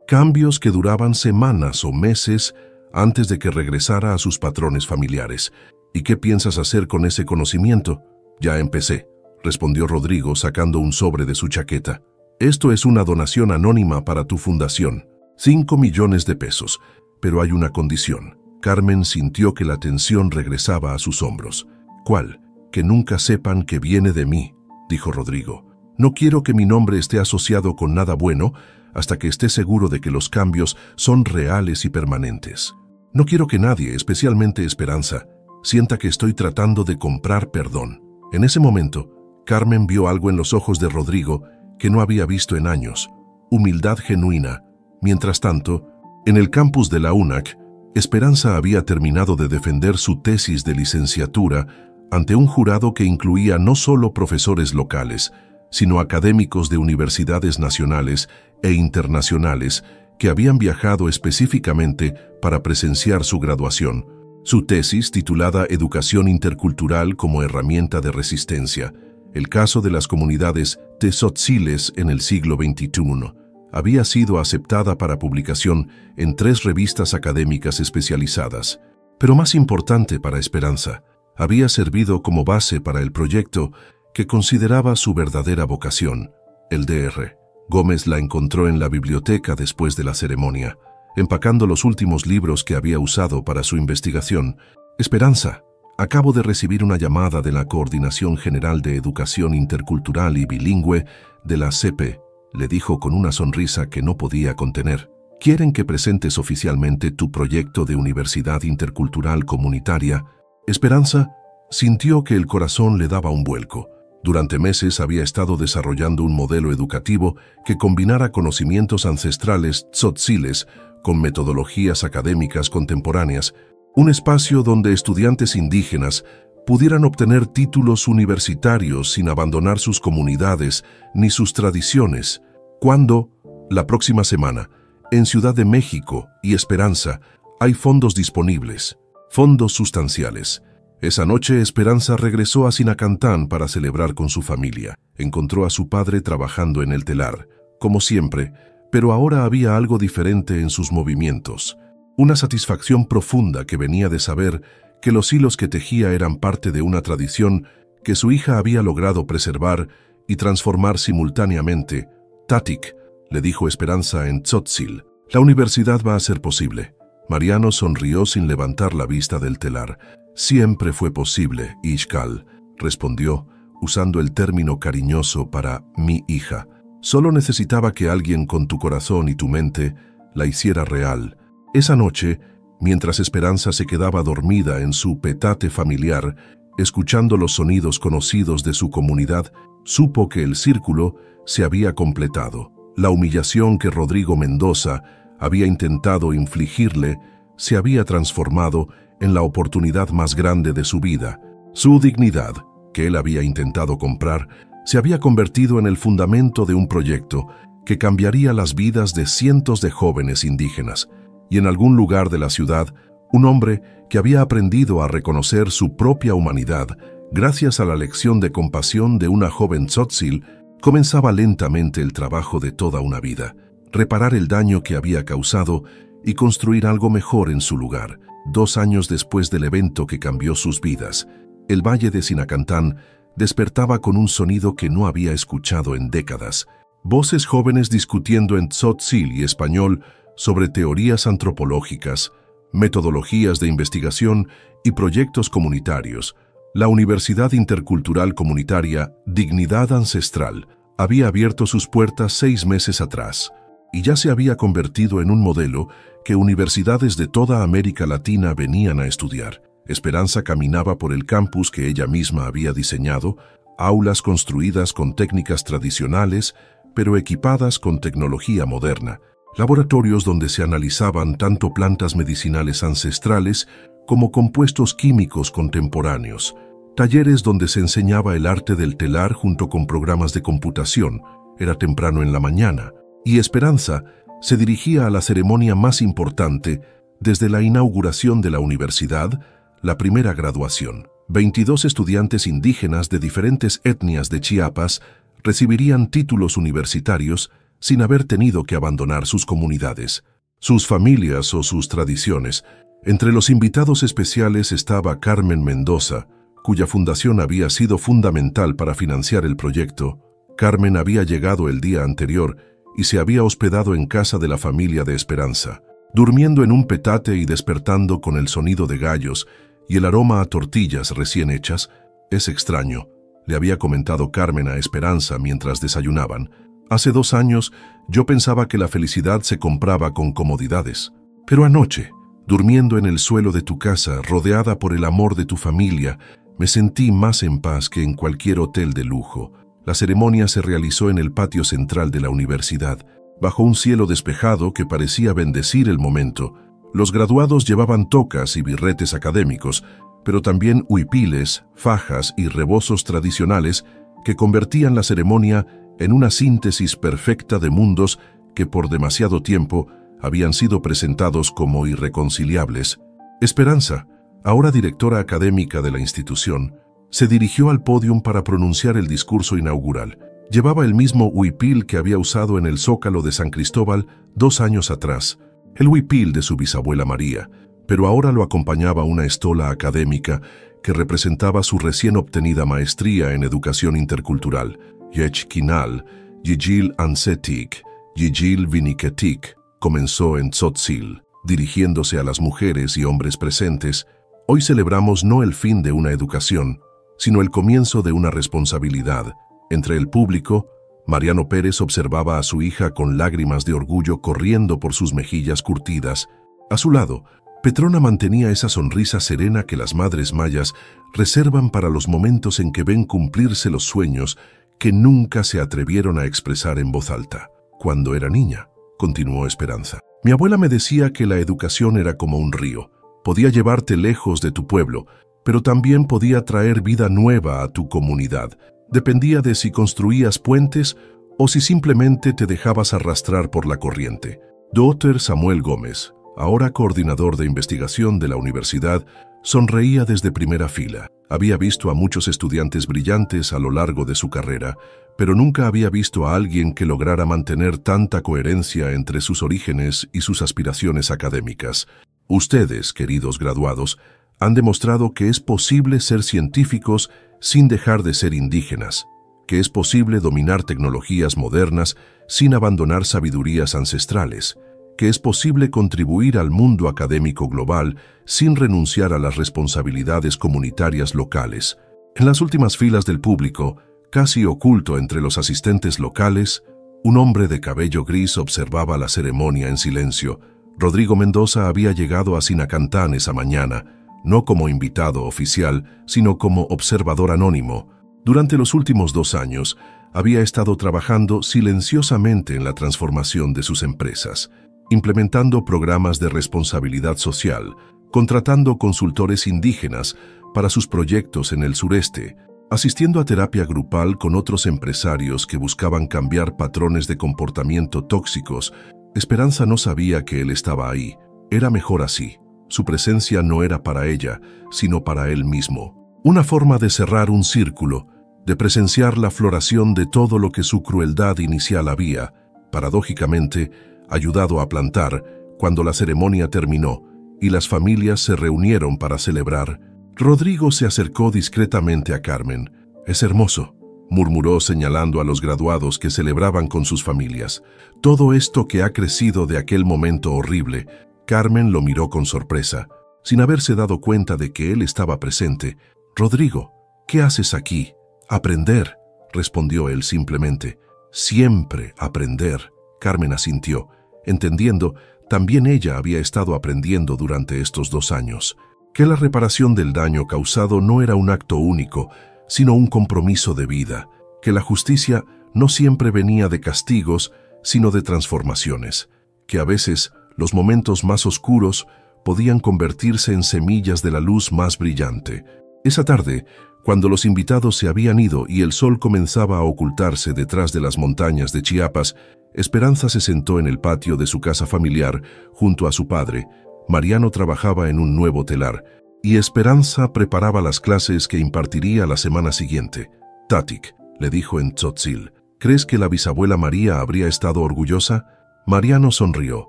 Speaker 1: cambios que duraban semanas o meses antes de que regresara a sus patrones familiares. «¿Y qué piensas hacer con ese conocimiento?». «Ya empecé», respondió Rodrigo sacando un sobre de su chaqueta. «Esto es una donación anónima para tu fundación. 5 millones de pesos. Pero hay una condición». Carmen sintió que la tensión regresaba a sus hombros. «¿Cuál?». «Que nunca sepan que viene de mí», dijo Rodrigo. «No quiero que mi nombre esté asociado con nada bueno hasta que esté seguro de que los cambios son reales y permanentes. No quiero que nadie, especialmente Esperanza, sienta que estoy tratando de comprar perdón». En ese momento, Carmen vio algo en los ojos de Rodrigo que no había visto en años: humildad genuina. Mientras tanto, en el campus de la UNAC, Esperanza había terminado de defender su tesis de licenciatura ante un jurado que incluía no solo profesores locales, sino académicos de universidades nacionales e internacionales que habían viajado específicamente para presenciar su graduación. Su tesis, titulada Educación Intercultural como herramienta de resistencia, el caso de las comunidades tzotziles en el siglo XXI, había sido aceptada para publicación en 3 revistas académicas especializadas. Pero más importante para Esperanza, había servido como base para el proyecto que consideraba su verdadera vocación, el Dr. Gómez la encontró en la biblioteca después de la ceremonia, empacando los últimos libros que había usado para su investigación. «Esperanza, acabo de recibir una llamada de la Coordinación General de Educación Intercultural y Bilingüe de la CEPE», le dijo con una sonrisa que no podía contener. quieren que presentes oficialmente tu proyecto de universidad intercultural comunitaria. Esperanza sintió que el corazón le daba un vuelco. Durante meses había estado desarrollando un modelo educativo que combinara conocimientos ancestrales tzotziles con metodologías académicas contemporáneas, un espacio donde estudiantes indígenas pudieran obtener títulos universitarios sin abandonar sus comunidades ni sus tradiciones. Cuando, la próxima semana, en Ciudad de México y Esperanza, hay fondos disponibles, fondos sustanciales. Esa noche, Esperanza regresó a Sinacantán para celebrar con su familia. Encontró a su padre trabajando en el telar, como siempre, pero ahora había algo diferente en sus movimientos. Una satisfacción profunda que venía de saber que los hilos que tejía eran parte de una tradición que su hija había logrado preservar y transformar simultáneamente. Tatik, le dijo Esperanza en tzotzil, la universidad va a ser posible. Mariano sonrió sin levantar la vista del telar. Siempre fue posible, Ixcal, respondió, usando el término cariñoso para mi hija. Solo necesitaba que alguien con tu corazón y tu mente la hiciera real. Esa noche, mientras Esperanza se quedaba dormida en su petate familiar, escuchando los sonidos conocidos de su comunidad, supo que el círculo se había completado. La humillación que Rodrigo Mendoza había intentado infligirle se había transformado en la oportunidad más grande de su vida. Su dignidad, que él había intentado comprar, se había convertido en el fundamento de un proyecto que cambiaría las vidas de cientos de jóvenes indígenas. Y en algún lugar de la ciudad, un hombre que había aprendido a reconocer su propia humanidad gracias a la lección de compasión de una joven tzotzil, comenzaba lentamente el trabajo de toda una vida, reparar el daño que había causado y construir algo mejor en su lugar. 2 años después del evento que cambió sus vidas, el valle de Sinacantán despertaba con un sonido que no había escuchado en décadas. Voces jóvenes discutiendo en tzotzil y español sobre teorías antropológicas, metodologías de investigación y proyectos comunitarios. La Universidad Intercultural Comunitaria Dignidad Ancestral había abierto sus puertas 6 meses atrás y ya se había convertido en un modelo que universidades de toda América Latina venían a estudiar. Esperanza caminaba por el campus que ella misma había diseñado, aulas construidas con técnicas tradicionales, pero equipadas con tecnología moderna, laboratorios donde se analizaban tanto plantas medicinales ancestrales como compuestos químicos contemporáneos, talleres donde se enseñaba el arte del telar junto con programas de computación. Era temprano en la mañana, y Esperanza se dirigía a la ceremonia más importante desde la inauguración de la universidad, la primera graduación. 22 estudiantes indígenas de diferentes etnias de Chiapas recibirían títulos universitarios sin haber tenido que abandonar sus comunidades, sus familias o sus tradiciones. Entre los invitados especiales estaba Carmen Mendoza, cuya fundación había sido fundamental para financiar el proyecto. Carmen había llegado el día anterior y se había hospedado en casa de la familia de Esperanza, durmiendo en un petate y despertando con el sonido de gallos y el aroma a tortillas recién hechas. Es extraño, le había comentado Carmen a Esperanza mientras desayunaban. Hace 2 años yo pensaba que la felicidad se compraba con comodidades. Pero anoche, durmiendo en el suelo de tu casa, rodeada por el amor de tu familia, me sentí más en paz que en cualquier hotel de lujo. La ceremonia se realizó en el patio central de la universidad, bajo un cielo despejado que parecía bendecir el momento. Los graduados llevaban tocas y birretes académicos, pero también huipiles, fajas y rebozos tradicionales que convertían la ceremonia en una síntesis perfecta de mundos que por demasiado tiempo habían sido presentados como irreconciliables. Esperanza, ahora directora académica de la institución, se dirigió al pódium para pronunciar el discurso inaugural. Llevaba el mismo huipil que había usado en el Zócalo de San Cristóbal 2 años atrás, el huipil de su bisabuela María, pero ahora lo acompañaba una estola académica que representaba su recién obtenida maestría en educación intercultural. Yechkinal, Yijil Ansetik, Yijil Viniketik, comenzó en tzotzil, dirigiéndose a las mujeres y hombres presentes. Hoy celebramos no el fin de una educación, sino el comienzo de una responsabilidad. Entre el público, Mariano Pérez observaba a su hija con lágrimas de orgullo corriendo por sus mejillas curtidas. A su lado, Petrona mantenía esa sonrisa serena que las madres mayas reservan para los momentos en que ven cumplirse los sueños que nunca se atrevieron a expresar en voz alta. Cuando era niña, continuó Esperanza, mi abuela me decía que la educación era como un río. Podía llevarte lejos de tu pueblo, pero también podía traer vida nueva a tu comunidad. Dependía de si construías puentes o si simplemente te dejabas arrastrar por la corriente. Dr. Samuel Gómez, ahora coordinador de investigación de la universidad, sonreía desde primera fila. Había visto a muchos estudiantes brillantes a lo largo de su carrera, pero nunca había visto a alguien que lograra mantener tanta coherencia entre sus orígenes y sus aspiraciones académicas. Ustedes, queridos graduados, han demostrado que es posible ser científicos sin dejar de ser indígenas, que es posible dominar tecnologías modernas sin abandonar sabidurías ancestrales, que es posible contribuir al mundo académico global sin renunciar a las responsabilidades comunitarias locales. En las últimas filas del público, casi oculto entre los asistentes locales, un hombre de cabello gris observaba la ceremonia en silencio. Rodrigo Mendoza había llegado a Sinacantán esa mañana, no como invitado oficial, sino como observador anónimo. Durante los últimos 2 años, había estado trabajando silenciosamente en la transformación de sus empresas, implementando programas de responsabilidad social, contratando consultores indígenas para sus proyectos en el sureste, asistiendo a terapia grupal con otros empresarios que buscaban cambiar patrones de comportamiento tóxicos. Esperanza no sabía que él estaba ahí. Era mejor así. Su presencia no era para ella, sino para él mismo. Una forma de cerrar un círculo, de presenciar la floración de todo lo que su crueldad inicial había, paradójicamente, ayudado a plantar. Cuando la ceremonia terminó y las familias se reunieron para celebrar, Rodrigo se acercó discretamente a Carmen. «Es hermoso», murmuró señalando a los graduados que celebraban con sus familias. «Todo esto que ha crecido de aquel momento horrible». Carmen lo miró con sorpresa, sin haberse dado cuenta de que él estaba presente. «Rodrigo, ¿qué haces aquí?» «Aprender», respondió él simplemente. «Siempre aprender». Carmen asintió, entendiendo, también ella había estado aprendiendo durante estos 2 años, que la reparación del daño causado no era un acto único, sino un compromiso de vida, que la justicia no siempre venía de castigos, sino de transformaciones, que a veces los momentos más oscuros podían convertirse en semillas de la luz más brillante. Esa tarde, cuando los invitados se habían ido y el sol comenzaba a ocultarse detrás de las montañas de Chiapas, Esperanza se sentó en el patio de su casa familiar junto a su padre. Mariano trabajaba en un nuevo telar, y Esperanza preparaba las clases que impartiría la semana siguiente. «Tatic», le dijo en tzotzil, «¿crees que la bisabuela María habría estado orgullosa?» Mariano sonrió,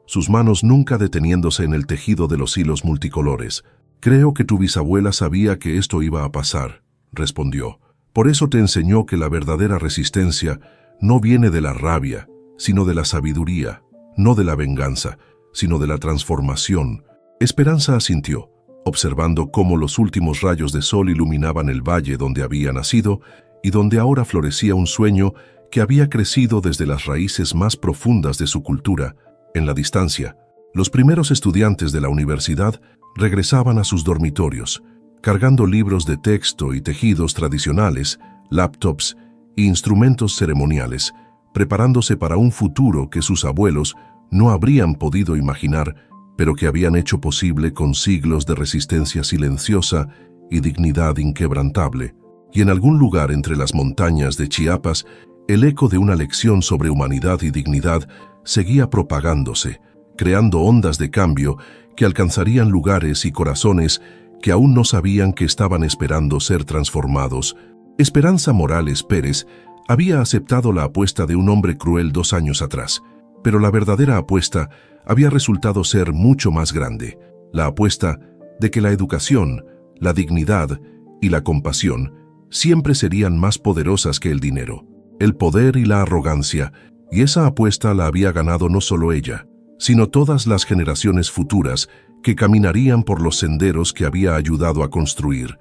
Speaker 1: sus manos nunca deteniéndose en el tejido de los hilos multicolores. «Creo que tu bisabuela sabía que esto iba a pasar», respondió. «Por eso te enseñó que la verdadera resistencia no viene de la rabia, sino de la sabiduría, no de la venganza, sino de la transformación». Esperanza asintió, observando cómo los últimos rayos de sol iluminaban el valle donde había nacido y donde ahora florecía un sueño que había crecido desde las raíces más profundas de su cultura. En la distancia, los primeros estudiantes de la universidad regresaban a sus dormitorios, cargando libros de texto y tejidos tradicionales, laptops e instrumentos ceremoniales, preparándose para un futuro que sus abuelos no habrían podido imaginar, pero que habían hecho posible con siglos de resistencia silenciosa y dignidad inquebrantable. Y en algún lugar entre las montañas de Chiapas, el eco de una lección sobre humanidad y dignidad seguía propagándose, creando ondas de cambio que alcanzarían lugares y corazones que aún no sabían que estaban esperando ser transformados. Esperanza Morales Pérez había aceptado la apuesta de un hombre cruel 2 años atrás, pero la verdadera apuesta había resultado ser mucho más grande, la apuesta de que la educación, la dignidad y la compasión siempre serían más poderosas que el dinero, el poder y la arrogancia, y esa apuesta la había ganado no solo ella, sino todas las generaciones futuras que caminarían por los senderos que había ayudado a construir.